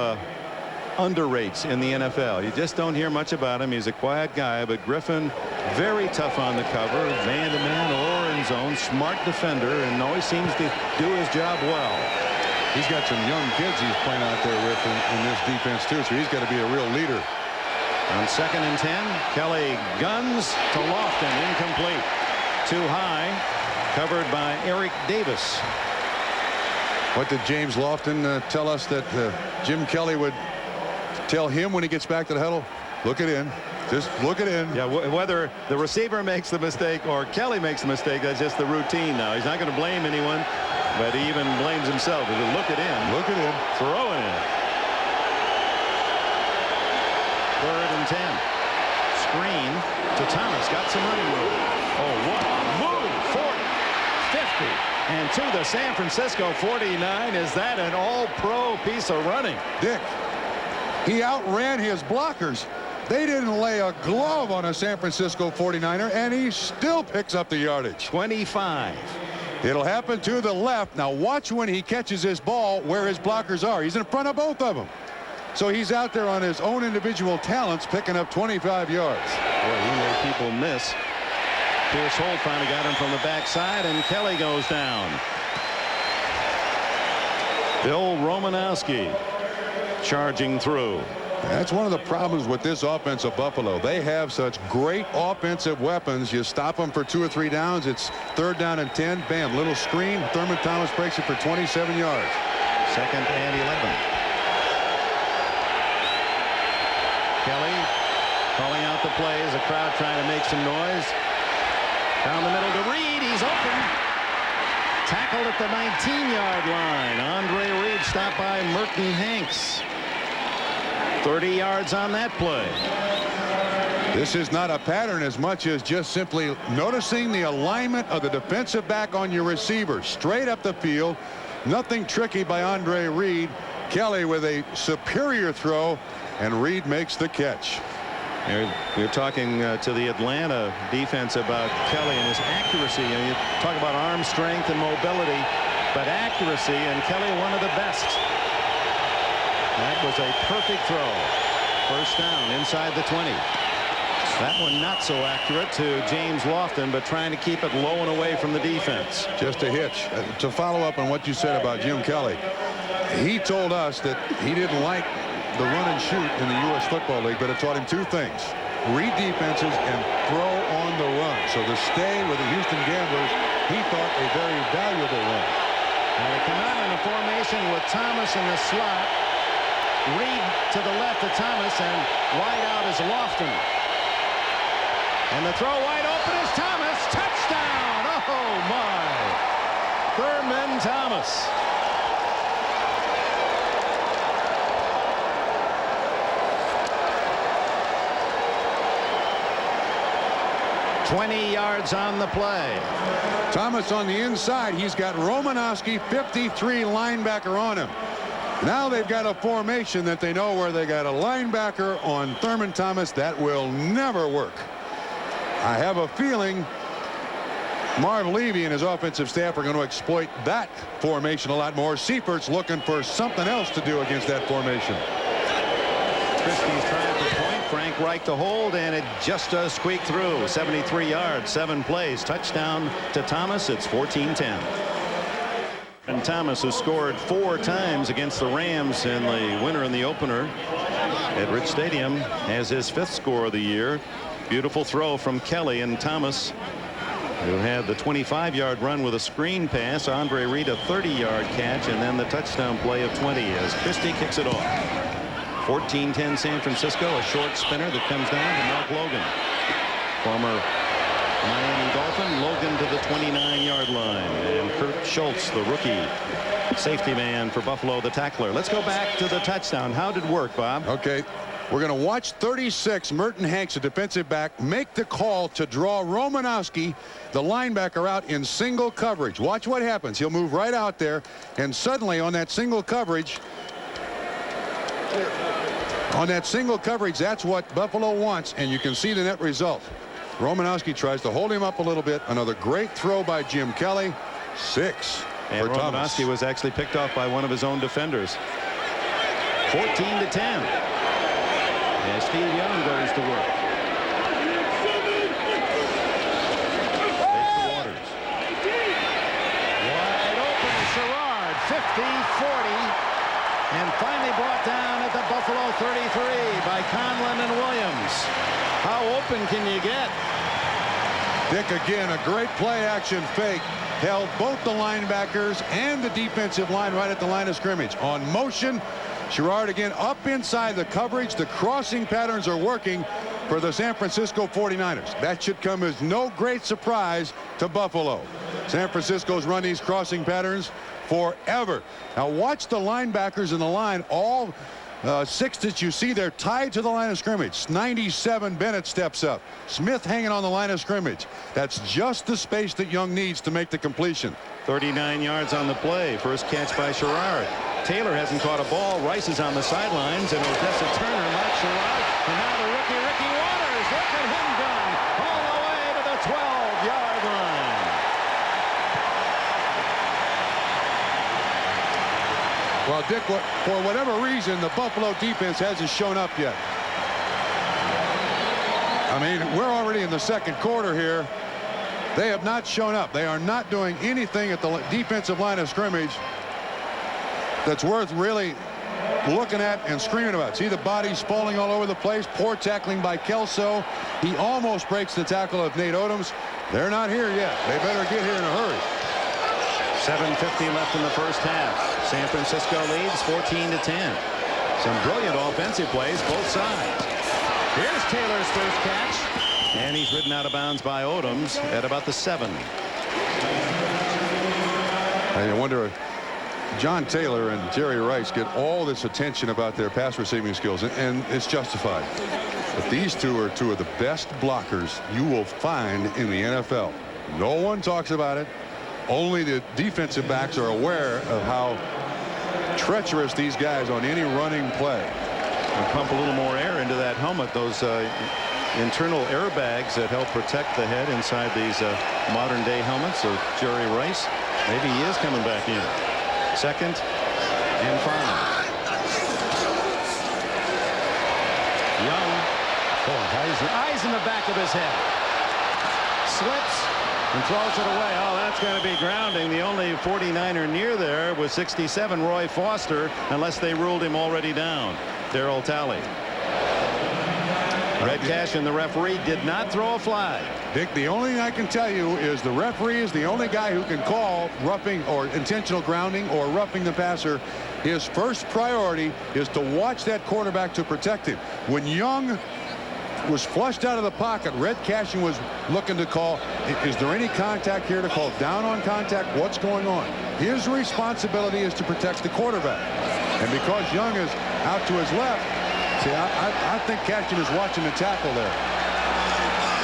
underrates in the NFL. You just don't hear much about him. He's a quiet guy, but Griffin very tough on the cover, man-to-man or in zone, smart defender, and always seems to do his job well. He's got some young kids he's playing out there with in this defense too, so he's got to be a real leader. On 2nd and 10, Kelly guns to Lofton, incomplete. Too high, covered by Eric Davis. What did James Lofton tell us that Jim Kelly would tell him when he gets back to the huddle? Look it in. Just look it in. Yeah, whether the receiver makes the mistake or Kelly makes the mistake, that's just the routine now. He's not going to blame anyone, but he even blames himself. He said, look it in. Look it in. Throw it in. 3rd and 10. Screen to Thomas. Got some running room. Oh, what a move. 40, 50. And to the San Francisco 49. Is that an all-pro piece of running? Dick, he outran his blockers. They didn't lay a glove on a San Francisco 49er, and he still picks up the yardage. 25. It'll happen to the left. Now watch when he catches his ball where his blockers are. He's in front of both of them. So he's out there on his own individual talents picking up 25 yards. Boy, he made people miss. Pierce Holt finally got him from the backside, and Kelly goes down. Bill Romanowski charging through. That's one of the problems with this offense of Buffalo. They have such great offensive weapons. You stop them for 2 or 3 downs. It's 3rd down and 10. Bam, little screen. Thurman Thomas breaks it for 27 yards. 2nd and 11. Kelly calling out the plays. A crowd trying to make some noise. Down the middle to Reed. He's open. Tackled at the 19-yard line. Andre Reed stopped by Merton Hanks. 30 yards on that play. This is not a pattern as much as just simply noticing the alignment of the defensive back on your receiver. Straight up the field. Nothing tricky by Andre Reed. Kelly with a superior throw, and Reed makes the catch. We're talking to the Atlanta defense about Kelly and his accuracy. You talk about arm strength and mobility, but accuracy, and Kelly one of the best. That was a perfect throw. 1st down inside the 20. That one not so accurate to James Lofton, but trying to keep it low and away from the defense. Just a hitch. To follow up on what you said about Jim Kelly, he told us that he didn't like the run and shoot in the U.S. Football League, but it taught him 2 things. Read defenses and throw on the run. So to stay with the Houston Gamblers, he thought a very valuable one. Now they come out in a formation with Thomas in the slot. Reed to the left of Thomas, and wide out is Lofton. And the throw wide open is Thomas. Touchdown! Oh my! Thurman Thomas. $20 yards on the play. Thomas on the inside. He's got Romanowski, 53 linebacker on him. Now they've got a formation that they know where they got a linebacker on Thurman Thomas. That will never work. I have a feeling Marv Levy and his offensive staff are going to exploit that formation a lot more. Seifert's looking for something else to do against that formation. Christie's trying for point. Frank Reich to hold, and it just does squeak through. 73 yards, 7 plays. Touchdown to Thomas. It's 14-10. And Thomas, who scored 4 times against the Rams in the winner in the opener at Rich Stadium, has his 5th score of the year. Beautiful throw from Kelly, and Thomas, who had the 25-yard run with a screen pass. Andre Reed a 30-yard catch, and then the touchdown play of 20 as Christie kicks it off. 14-10 San Francisco, a short spinner that comes down to Mark Logan. Former Miami Dolphin. Logan to the 29-yard line, and Kurt Schultz, the rookie safety man for Buffalo, the tackler. Let's go back to the touchdown. How did it work, Bob? Okay. We're going to watch 36, Merton Hanks, a defensive back, make the call to draw Romanowski, the linebacker, out in single coverage. Watch what happens. He'll move right out there, and suddenly on that single coverage, that's what Buffalo wants, and you can see the net result. Romanowski tries to hold him up a little bit. Another great throw by Jim Kelly. 6 and for Thomas. Romanowski was actually picked off by one of his own defenders. 14-10. And Steve Young goes to work. Fake to Waters. Wide open, Sherrard, 50-40. And finally brought down at the Buffalo 33 by Conlon and Williams. How open can you get? Dick, again, a great play action fake. Held both the linebackers and the defensive line right at the line of scrimmage. On motion, Sherrard again up inside the coverage. The crossing patterns are working for the San Francisco 49ers. That should come as no great surprise to Buffalo. San Francisco's run these crossing patterns forever. Now watch the linebackers in the line. All 6 that you see there tied to the line of scrimmage. 97 Bennett steps up. Smith hanging on the line of scrimmage. That's just the space that Young needs to make the completion. 39 yards on the play. First catch by Sherrard. Taylor hasn't caught a ball. Rice is on the sidelines, and Odessa Turner marks Sherrard. And now the rookie Ricky Waters. Look at him gun all the way to the 12-yard line. Well, Dick, for whatever reason, the Buffalo defense hasn't shown up yet. I mean, we're already in the second quarter here. They have not shown up. They are not doing anything at the defensive line of scrimmage that's worth really looking at and screaming about. See the bodies falling all over the place. Poor tackling by Kelso. He almost breaks the tackle of Nate Odoms. They're not here yet. They better get here in a hurry. 7:50 left in the first half. San Francisco leads 14-10. Some brilliant offensive plays both sides. Here's Taylor's first catch, and he's ridden out of bounds by Odoms at about the 7. I wonder if John Taylor and Jerry Rice get all this attention about their pass receiving skills, and it's justified. But these two are two of the best blockers you will find in the NFL. No one talks about it. Only the defensive backs are aware of how treacherous these guys on any running play. And pump a little more air into that helmet. Those internal airbags that help protect the head inside these modern day helmets of Jerry Rice. Maybe he is coming back in. 2nd and 5. Young. Eyes in the back of his head. Slips and throws it away. Oh, that's going to be grounding. The only 49er near there was 67, Roy Foster, unless they ruled him already down. Darryl Talley. Red Cash and the referee did not throw a flag. Dick, the only thing I can tell you is the referee is the only guy who can call roughing or intentional grounding or roughing the passer. His first priority is to watch that quarterback to protect him. When Young was flushed out of the pocket, Red Cashin was looking to call, is there any contact here, to call down on contact? What's going on? His responsibility is to protect the quarterback. And because Young is out to his left, see, I think Cashin is watching the tackle there.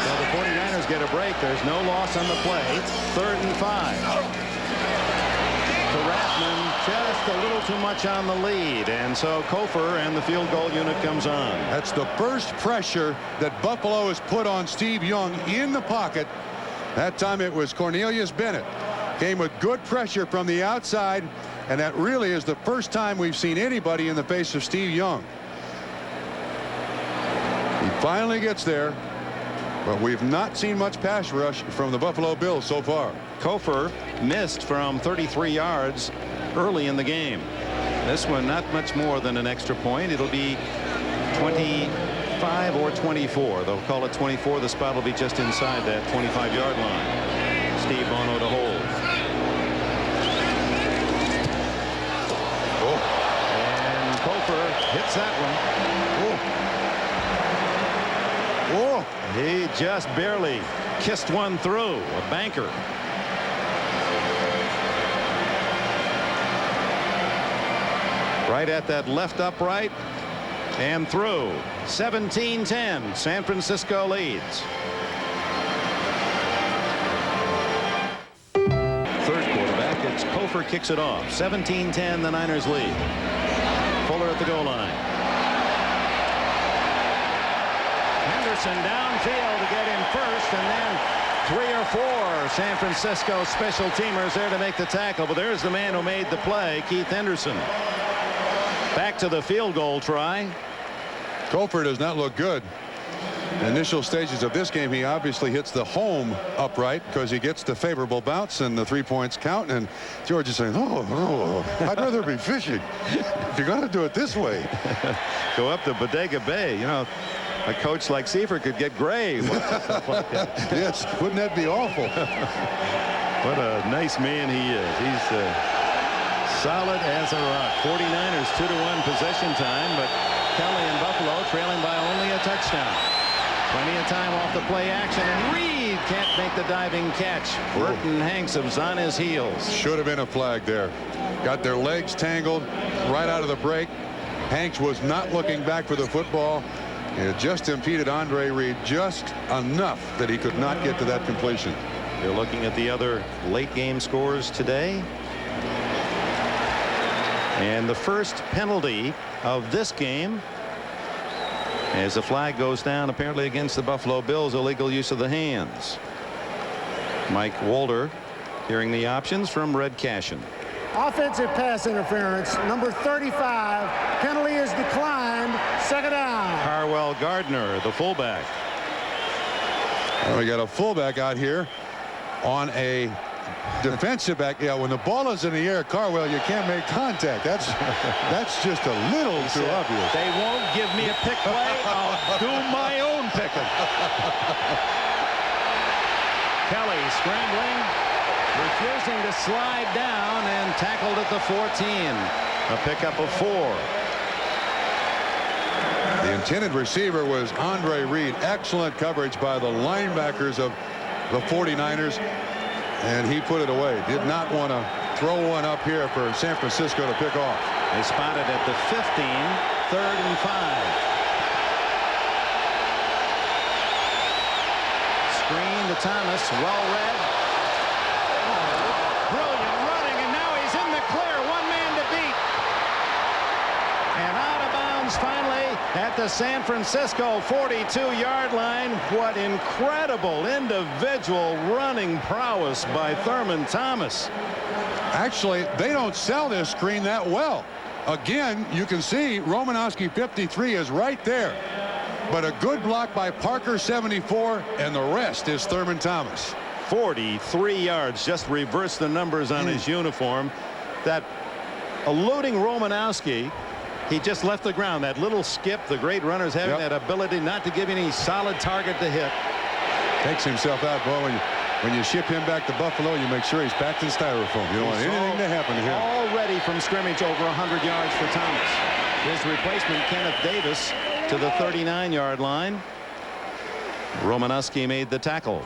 So the 49ers get a break. There's no loss on the play. 3rd and 5. To Rathman, just a little too much on the lead, and so Kofer and the field goal unit comes on. That's the first pressure that Buffalo has put on Steve Young in the pocket. That time it was Cornelius Bennett. Came with good pressure from the outside, and that really is the first time we've seen anybody in the face of Steve Young. He finally gets there, but we've not seen much pass rush from the Buffalo Bills so far. Kofer missed from 33 yards early in the game. This one not much more than an extra point. It'll be 25 or 24. They'll call it 24. The spot will be just inside that 25-yard line. Steve Bono to hold. And Kofer hits that one. He just barely kissed one through. A banker. Right at that left upright and through. 17-10. San Francisco leads. Third quarterback. It's Kofer kicks it off. 17-10. The Niners lead. Fuller at the goal line. Henderson downfield to get in first, and then 3 or 4 San Francisco special teamers there to make the tackle. But there's the man who made the play, Keith Henderson. Back to the field goal try. Kofer does not look good. Initial stages of this game, he obviously hits the home upright because he gets the favorable bounce and the 3 points count. And George is saying, oh, I'd rather be fishing. If you're going to do it this way. Go up to Bodega Bay. You know, a coach like Seifert could get gray. Stuff like that. Yes, wouldn't that be awful? What a nice man he is. He's solid as a rock. 49ers 2-1 possession time, but Kelly and Buffalo trailing by only a touchdown. Plenty of time off the play action, and Reed can't make the diving catch. Burton Hanks was on his heels. Should have been a flag there. Got their legs tangled right out of the break. Hanks was not looking back for the football. It just impeded Andre Reed just enough that he could not get to that completion. They're looking at the other late game scores today. And the first penalty of this game, as the flag goes down apparently against the Buffalo Bills, illegal use of the hands. Mike Walter hearing the options from Red Cashin. Offensive pass interference, number 35. Penalty is declined. Second down. Carwell Gardner, the fullback. Well, we got a fullback out here on a defensive back. Yeah, when the ball is in the air, Carwell, you can't make contact. That's just a little too obvious. They won't give me a pick play. I'll do my own picking. Kelly scrambling, refusing to slide down, and tackled at the 14. A pickup of 4. The intended receiver was Andre Reed. Excellent coverage by the linebackers of the 49ers. And he put it away. Did not want to throw one up here for San Francisco to pick off. They spotted at the 15, 3rd and 5. Screen to Thomas, well read. Brilliant running, and now he's in the clear. One man to beat. And out of bounds finally at the San Francisco 42-yard line. What incredible individual running prowess by Thurman Thomas. Actually, they don't sell this screen that well. Again, you can see Romanowski 53 is right there. But a good block by Parker 74, and the rest is Thurman Thomas. 43 yards, just reversed the numbers on his uniform. That eluding Romanowski, he just left the ground. That little skip, the great runners having that ability not to give any solid target to hit. Takes himself out, boy. When you ship him back to Buffalo, you make sure he's packed in styrofoam. You don't want anything to happen to him. Already from scrimmage over 100 yards for Thomas. His replacement, Kenneth Davis, to the 39-yard line. Romanowski made the tackle.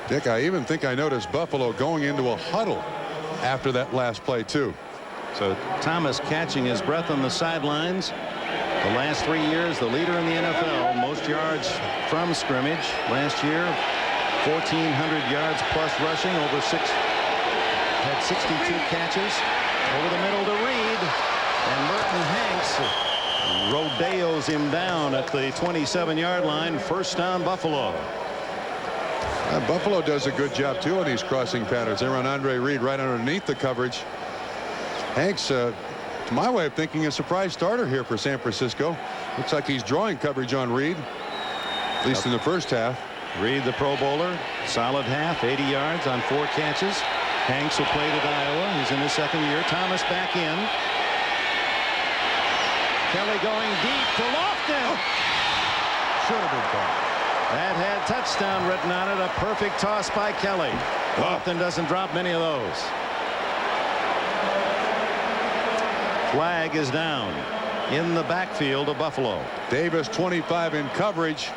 Dick, I even think I noticed Buffalo going into a huddle after that last play, too. So Thomas catching his breath on the sidelines. The last 3 years, the leader in the NFL, most yards from scrimmage. Last year, 1,400 yards plus rushing, over 6, had 62 catches. Over the middle to Reed, and Merton Hanks rodeos him down at the 27-yard line. First down, Buffalo. Buffalo does a good job, too, on these crossing patterns. They run Andre Reed right underneath the coverage. Hanks, to my way of thinking, a surprise starter here for San Francisco. Looks like he's drawing coverage on Reed, at least in the first half. Reed, the Pro Bowler, solid half, 80 yards on 4 catches. Hanks, who played at Iowa, he's in his second year. Thomas back in. Kelly going deep to Lofton. Should have been caught. That had touchdown written on it. A perfect toss by Kelly. Lofton doesn't drop many of those. Flag is down in the backfield of Buffalo. Davis 25 in coverage.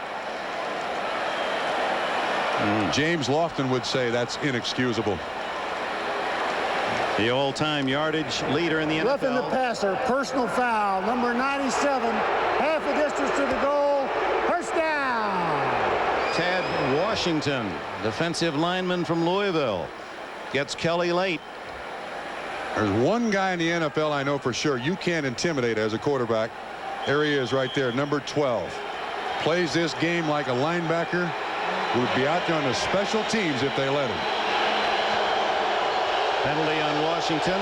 James Lofton would say that's inexcusable. The all-time yardage leader in the NFL. Roughing the passer, personal foul, number 97, half a distance to the goal, first down. Ted Washington, defensive lineman from Louisville, gets Kelly late. There's one guy in the NFL I know for sure you can't intimidate as a quarterback. There he is right there, number 12. Plays this game like a linebacker. Would be out there on the special teams if they let him. Penalty on Washington.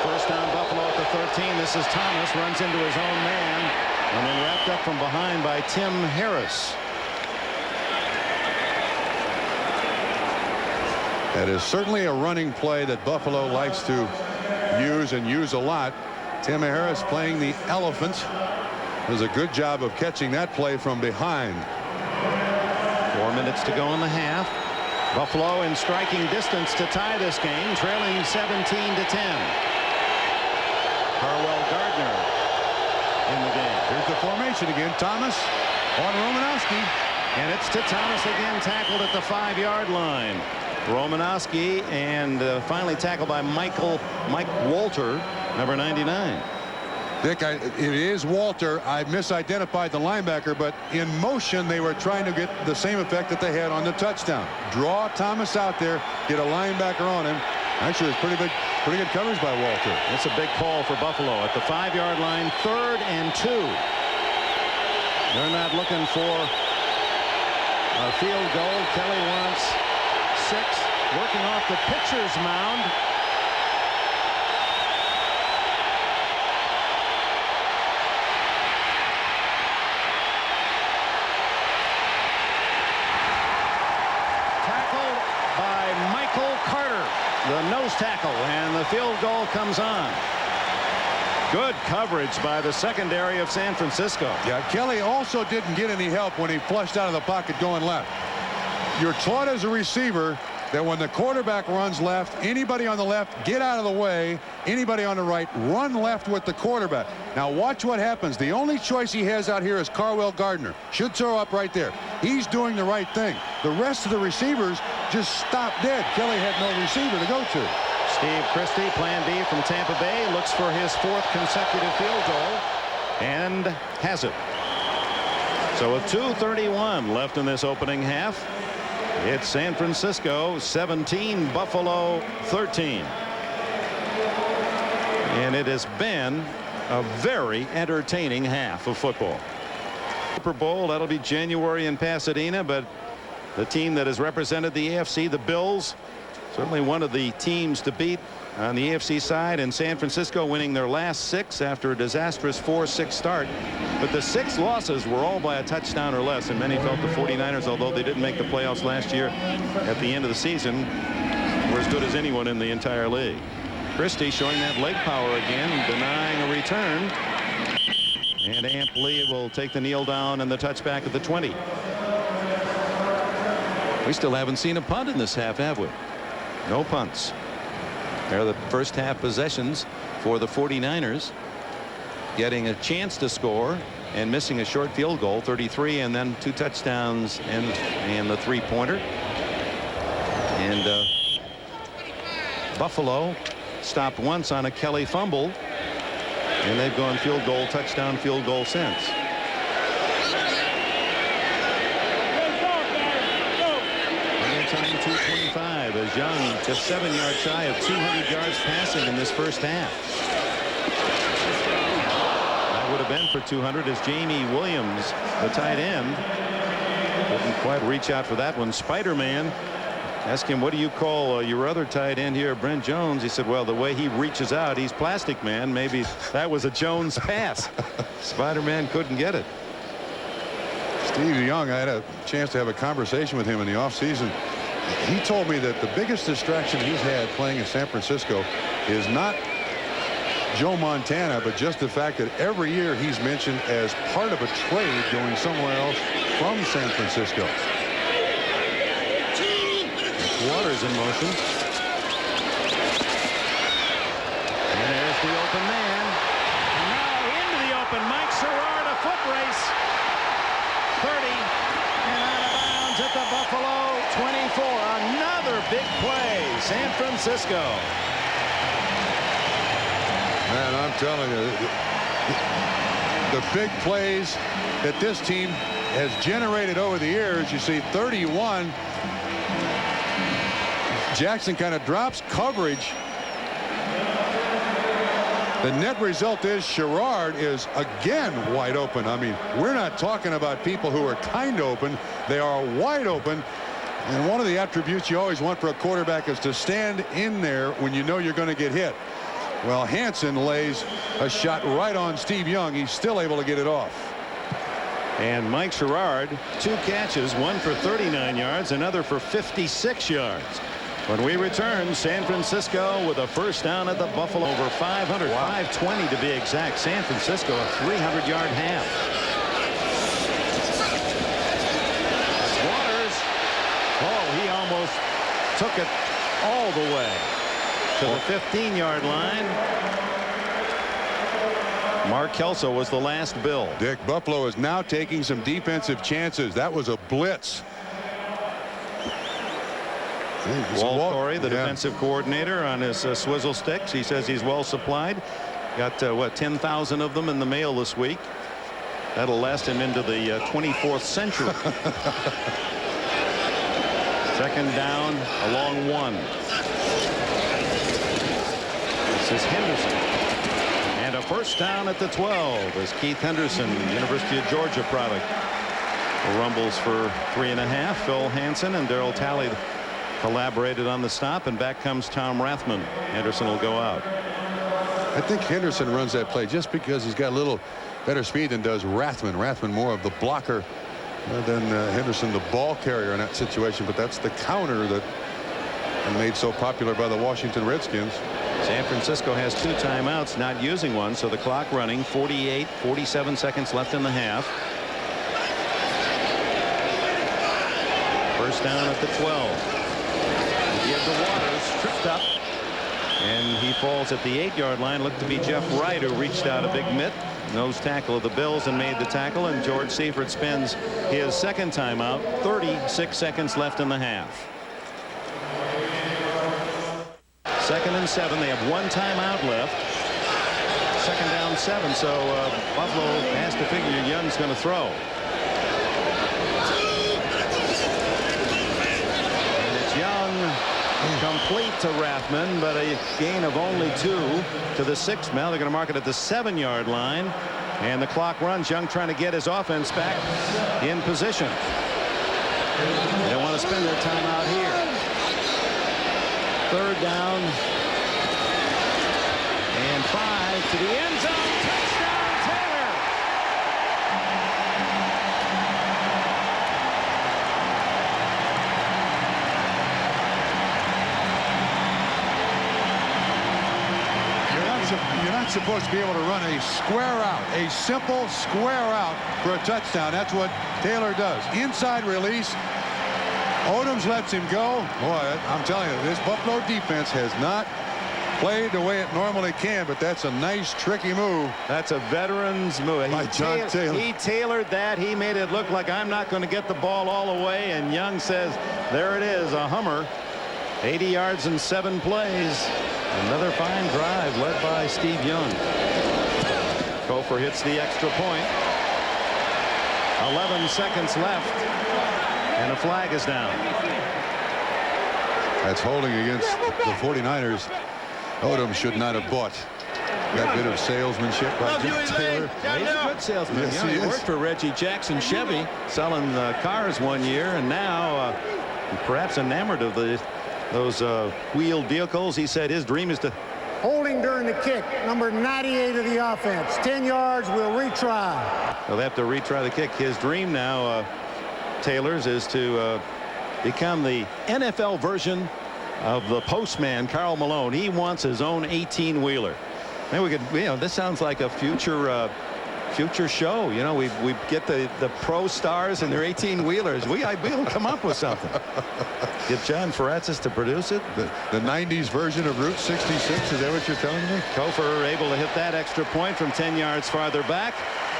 First down, Buffalo at the 13. This is Thomas, runs into his own man, and then wrapped up from behind by Tim Harris. That is certainly a running play that Buffalo likes to use and use a lot. Tim Harris, playing the elephant, does a good job of catching that play from behind. 4 minutes to go in the half. Buffalo in striking distance to tie this game, trailing 17-10. Carwell Gardner in the game. Here's the formation again. Thomas on Romanowski. And it's to Thomas again, tackled at the 5-yard line. Romanowski, and finally tackled by Mike Walter, number 99. Dick, it is Walter. I misidentified the linebacker, but in motion they were trying to get the same effect that they had on the touchdown. Draw Thomas out there, get a linebacker on him. Actually, it's pretty good coverage by Walter. That's a big call for Buffalo at the 5-yard line, 3rd and 2. They're not looking for a field goal. Kelly wants 6, working off the pitcher's mound. The nose tackle, and the field goal comes on. Good coverage by the secondary of San Francisco. Yeah, Kelly also didn't get any help when he flushed out of the pocket going left. You're taught as a receiver that when the quarterback runs left, anybody on the left, get out of the way. Anybody on the right, run left with the quarterback. Now watch what happens. The only choice he has out here is Carwell Gardner. Should throw up right there. He's doing the right thing. The rest of the receivers just stop dead. Kelly had no receiver to go to. Steve Christie, plan B from Tampa Bay, looks for his 4th consecutive field goal and has it. So with 2:31 left in this opening half, it's San Francisco 17, Buffalo 13. And it has been a very entertaining half of football. Super Bowl, that'll be January in Pasadena, but the team that has represented the AFC, the Bills, certainly one of the teams to beat on the AFC side, and San Francisco winning their last 6 after a disastrous 4-6 start. But the 6 losses were all by a touchdown or less, and many felt the 49ers, although they didn't make the playoffs last year, at the end of the season, were as good as anyone in the entire league. Christie showing that leg power again, denying a return. And Amp Lee will take the kneel down and the touchback at the 20. We still haven't seen a punt in this half, have we? No punts. They're the first half possessions for the 49ers, getting a chance to score and missing a short field goal, 33, and then 2 touchdowns and the 3-pointer. And Buffalo stopped once on a Kelly fumble, and they've gone field goal, touchdown, field goal since. Time 2:25 as Young just 7 yards shy of 200 yards passing in this first half. That would have been for 200 as Jamie Williams, the tight end, didn't quite reach out for that one. Spider-Man asked him, what do you call your other tight end here, Brent Jones? He said, well, the way he reaches out, he's Plastic Man. Maybe that was a Jones pass. Spider-Man couldn't get it. Steve Young, I had a chance to have a conversation with him in the offseason. He told me that the biggest distraction he's had playing in San Francisco is not Joe Montana, but just the fact that every year he's mentioned as part of a trade going somewhere else from San Francisco. Waters in motion. And there's the open man. And now into the open. Mike Sherrard, a foot race. 30 and out of bounds at the Buffalo 24. Another big play. San Francisco. Man, I'm telling you, the big plays that this team has generated over the years. You see 31. Jackson kind of drops coverage. The net result is Sherrard is again wide open. I mean, we're not talking about people who are kind of open. They are wide open. And one of the attributes you always want for a quarterback is to stand in there when you know you're going to get hit. Well, Hansen lays a shot right on Steve Young. He's still able to get it off. And Mike Sherrard, 2 catches, one for 39 yards, another for 56 yards. When we return, San Francisco with a first down at the Buffalo. Over 500, 520 to be exact. San Francisco a 300-yard half. Waters. Oh, he almost took it all the way to the 15-yard line. Mark Kelso was the last Bill. Dick, Buffalo is now taking some defensive chances. That was a blitz. Walt Corey, the defensive coordinator, on his swizzle sticks. He says he's well supplied. Got what, 10,000 of them in the mail this week. That'll last him into the 24th century. Second down, a long one. This is Henderson. And a first down at the 12 as Keith Henderson, University of Georgia product, rumbles for 3.5. Phil Hansen and Darryl Talley collaborated on the stop, and back comes Tom Rathman. Henderson will go out. I think Henderson runs that play just because he's got a little better speed than does Rathman. Rathman more of the blocker than Henderson the ball carrier in that situation, but that's the counter that made so popular by the Washington Redskins. San Francisco has 2 timeouts, not using one, so the clock running. 47 seconds left in the half. First down at the 12. Give to Waters, tripped up, and he falls at the 8-yard line. Looked to be Jeff Wright, who reached out a big mitt. Nose tackle of the Bills and made the tackle, and George Seifert spends his second timeout. 36 seconds left in the half. 2nd and 7. They have 1 timeout left. 2nd down 7, so Buffalo has to figure Young's going to throw. And it's Young. Complete to Rathman, but a gain of only 2 to the 6. Now they're going to mark it at the 7-yard line, and the clock runs. Young trying to get his offense back in position. They don't want to spend their time out here. 3rd down and 5 to the end zone. Touchdown, Taylor. You're not supposed to be able to run a square out, a simple square out for a touchdown. That's what Taylor does. Inside release. Odoms lets him go. Boy, I'm telling you, this Buffalo defense has not played the way it normally can, but that's a nice, tricky move. That's a veteran's move. He tailored that. He made it look like I'm not going to get the ball all the way, and Young says, there it is, a Hummer. 80 yards and 7 plays. Another fine drive led by Steve Young. Kofor hits the extra point. 11 seconds left, and a flag is down. That's holding against the 49ers. Odom should not have bought that bit of salesmanship by Taylor. He's a good salesman. Yes, he worked for Reggie Jackson Chevy, selling cars one year, and now perhaps enamored of those wheeled vehicles. He said his dream is to Holding during the kick, number 98 of the offense. 10 yards, we'll retry. They'll have to retry the kick. His dream now, Taylor's, is to become the NFL version of the postman, Karl Malone. He wants his own 18-wheeler. Maybe we could, this sounds like a future show. We get the pro stars and their 18-wheelers. We'll come up with something. Get John Faratzis to produce it. The 90s version of Route 66. Is that what you're telling me? Kofer able to hit that extra point from 10 yards farther back.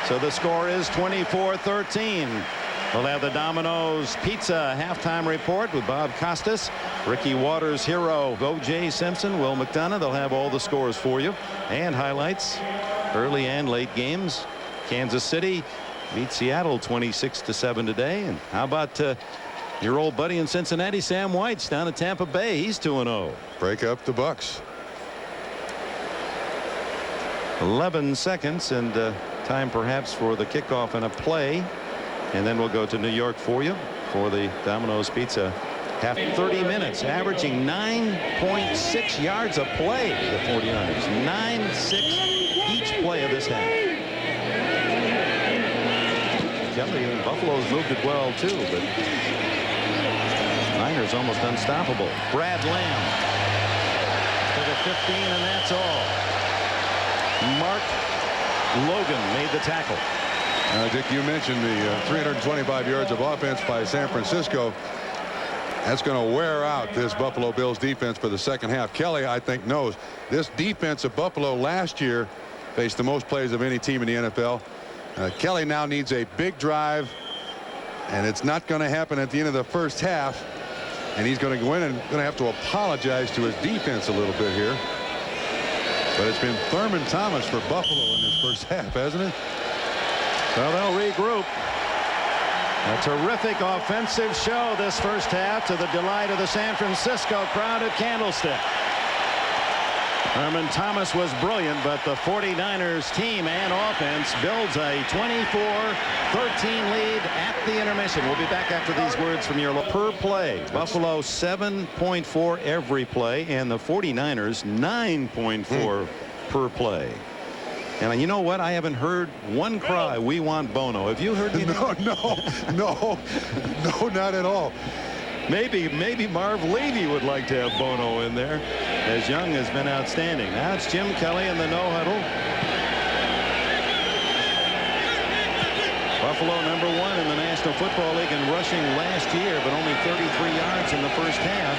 So the score is 24-13. We'll have the Domino's Pizza halftime report with Bob Costas, Ricky Waters' hero, O.J. Simpson, Will McDonough. They'll have all the scores for you and highlights, early and late games. Kansas City beat Seattle 26-7 today. And how about your old buddy in Cincinnati, Sam White's down at Tampa Bay? He's 2-0. Break up the Bucks. 11 seconds and time perhaps for the kickoff and a play. And then we'll go to New York for you for the Domino's Pizza. Half 30 minutes, averaging 9.6 yards a play. The 49ers 9.6 each play of this half. Kelly and Buffalo's moved it well too, but Niners almost unstoppable. Brad Lamb to the 15, and that's all. Mark Logan made the tackle. Dick, you mentioned the 325 yards of offense by San Francisco. That's going to wear out this Buffalo Bills defense for the second half. Kelly, I think, knows this defense of Buffalo last year faced the most plays of any team in the NFL. Kelly now needs a big drive, and it's not going to happen at the end of the first half. And he's going to go in and going to have to apologize to his defense a little bit here. But it's been Thurman Thomas for Buffalo in this first half, hasn't it? Well, they'll regroup. A terrific offensive show this first half to the delight of the San Francisco crowd at Candlestick. Thurman Thomas was brilliant, but the 49ers team and offense builds a 24-13 lead at the intermission. We'll be back after these words from your per play. Buffalo 7.4 every play, and the 49ers 9.4 per play. And you know what? I haven't heard one cry, "We want Bono." Have you heard anything? No, not at all. Maybe Marv Levy would like to have Bono in there, as Young has been outstanding. Now it's Jim Kelly in the no huddle. Buffalo #1 in the National Football League in rushing last year, but only 33 yards in the first half.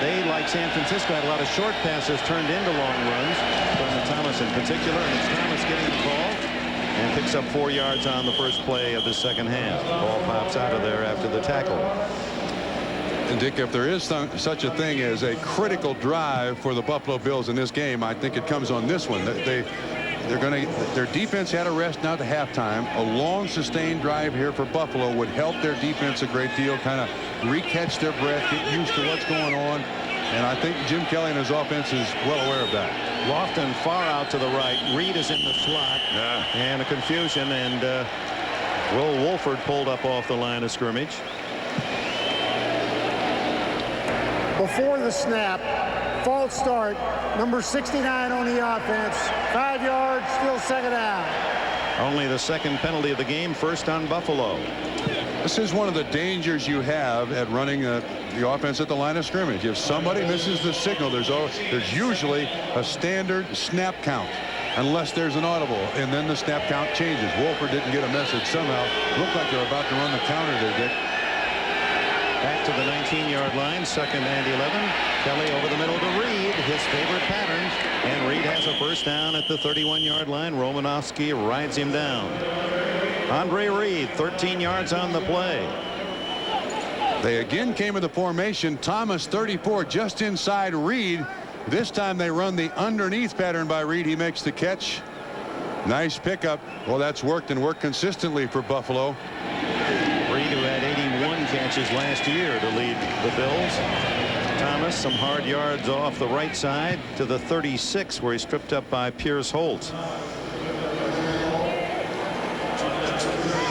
They, like San Francisco, had a lot of short passes turned into long runs. Thurman Thomas in particular, and it's Thomas getting the call and picks up 4 yards on the first play of the second half. Ball pops out of there after the tackle. And Dick, if there is such a thing as a critical drive for the Buffalo Bills in this game, I think it comes on this one. Their defense had a rest now at halftime. A long sustained drive here for Buffalo would help their defense a great deal, kind of recatch their breath, get used to what's going on. And I think Jim Kelly and his offense is well aware of that. Lofton far out to the right. Reed is in the slot. Yeah. And a confusion, and Will Wolford pulled up off the line of scrimmage. Before the snap, false start, number 69 on the offense. 5 yards, still second down. Only the second penalty of the game, first on Buffalo. This is one of the dangers you have at running the offense at the line of scrimmage. If somebody misses the signal, there's usually a standard snap count, unless there's an audible, and then the snap count changes. Wolford didn't get a message somehow. Looked like they're about to run the counter there, Dick. Back to the 19-yard line, second and 11. Kelly over the middle to Reed, his favorite pattern. And Reed has a first down at the 31-yard line. Romanowski rides him down. Andre Reed, 13 yards on the play. They again came with the formation. Thomas 34 just inside Reed. This time they run the underneath pattern by Reed. He makes the catch. Nice pickup. Well, that's worked and worked consistently for Buffalo. Reed, who had 81 catches last year to lead the Bills. Thomas, some hard yards off the right side to the 36, where he's stripped up by Pierce Holt.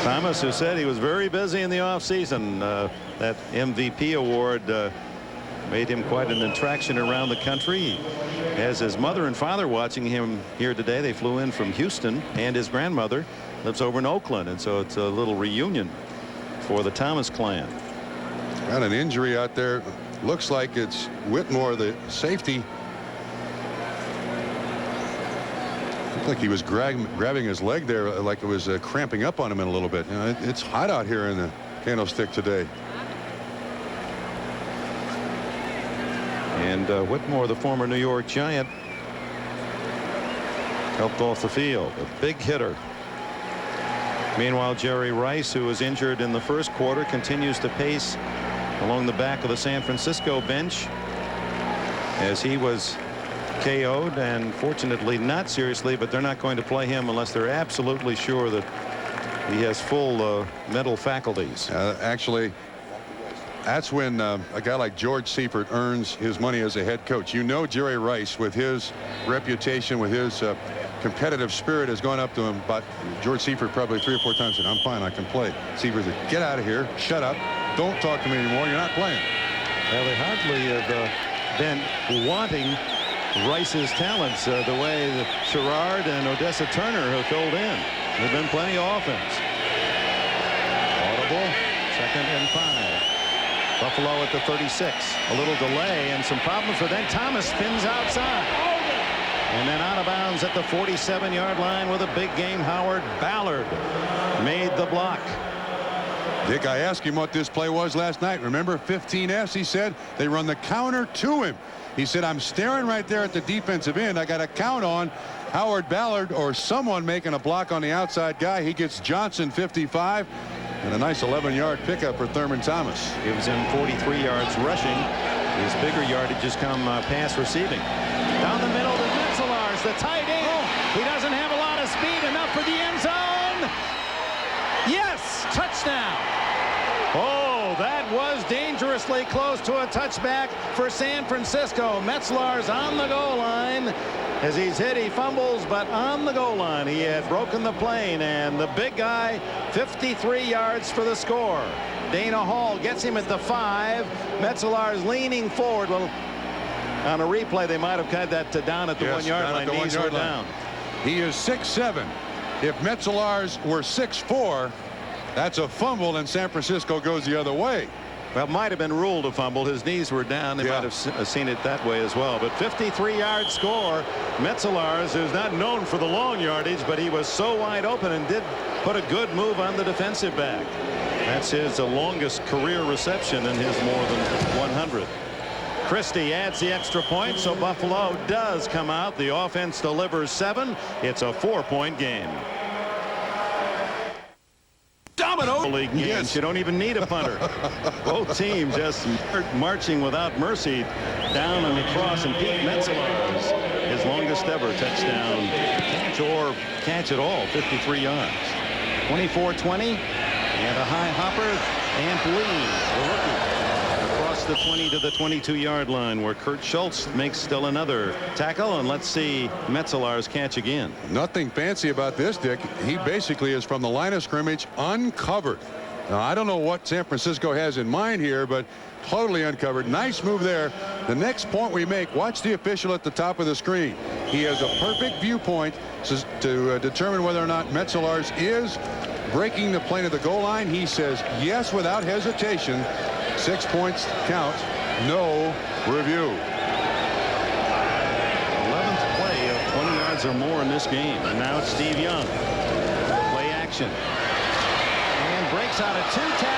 Thomas, who said he was very busy in the offseason. That MVP award Made him quite an attraction around the country. He has his mother and father watching him here today. They flew in from Houston, and his grandmother lives over in Oakland, and so it's a little reunion for the Thomas clan. Got an injury out there. Looks like it's Whitmore, the safety. Looked like he was grabbing his leg there, like it was cramping up on him in a little bit. You know, it's hot out here in the Candlestick today. And Whitmore, the former New York Giant, helped off the field. A big hitter. Meanwhile, Jerry Rice, who was injured in the first quarter, continues to pace along the back of the San Francisco bench as he was KO'd, and fortunately not seriously, but they're not going to play him unless they're absolutely sure that he has full mental faculties. Actually, that's when a guy like George Seifert earns his money as a head coach. You know, Jerry Rice, with his reputation, with his competitive spirit, has gone up to him, but George Seifert probably 3 or 4 times said, "I'm fine, I can play." Seifert said, "Get out of here, shut up, don't talk to me anymore, you're not playing." Well, they hardly have been wanting Rice's talents the way that Sherrard and Odessa Turner have filled in. There've been plenty of offense. Audible, 2nd and 5. Buffalo at the 36. A little delay and some problems, but then Thomas spins outside. And then out of bounds at the 47-yard line with a big game. Howard Ballard made the block. Dick, I asked him what this play was last night. Remember, 15S, he said. They run the counter to him. He said, "I'm staring right there at the defensive end. I got to count on Howard Ballard or someone making a block on the outside guy." He gets Johnson 55. And a nice 11-yard pickup for Thurman Thomas. Gives him 43 yards rushing. His bigger yardage has come pass receiving. Down the middle to Metzelaars, the tight end. He doesn't have a lot of speed. Enough for the end zone. Yes, touchdown. Oh, that was dangerously close to a touchback for San Francisco. Metzelaars on the goal line. As he's hit, he fumbles, but on the goal line, he had broken the plane, and the big guy, 53 yards for the score. Dana Hall gets him at the 5. Metzelaars leaning forward. Well, on a replay, they might have had that down at the 1-yard line. Knees were down. He is 6'7". If Metzelaars were 6'4", that's a fumble, and San Francisco goes the other way. Well, it might have been ruled a fumble. His knees were down. They might have seen it that way as well. But 53-yard score. Metzelaars, who's not known for the long yardage, but he was so wide open and did put a good move on the defensive back. That's his longest career reception in his more than 100. Christie adds the extra point, so Buffalo does come out. The offense delivers 7. It's a 4-point game. Domino league games. Yes. You don't even need a punter. Both teams just marching without mercy down on the cross, and Pete Metzelaars, his longest ever touchdown catch or catch at all, 53 yards. 24-20, and a high hopper, and Lee, the rookie, across the 20 to the 22-yard line, where Kurt Schultz makes still another tackle. And let's see Metzelaars catch again. Nothing fancy about this, Dick. He basically is from the line of scrimmage uncovered. Now, I don't know what San Francisco has in mind here, but totally uncovered. Nice move there. The next point we make, watch the official at the top of the screen. He has a perfect viewpoint to determine whether or not Metzelaars is breaking the plane of the goal line. He says yes without hesitation. 6 points count. No review. 11th play of 20 yards or more in this game. And now it's Steve Young. Play action. And breaks out a 2 tackle.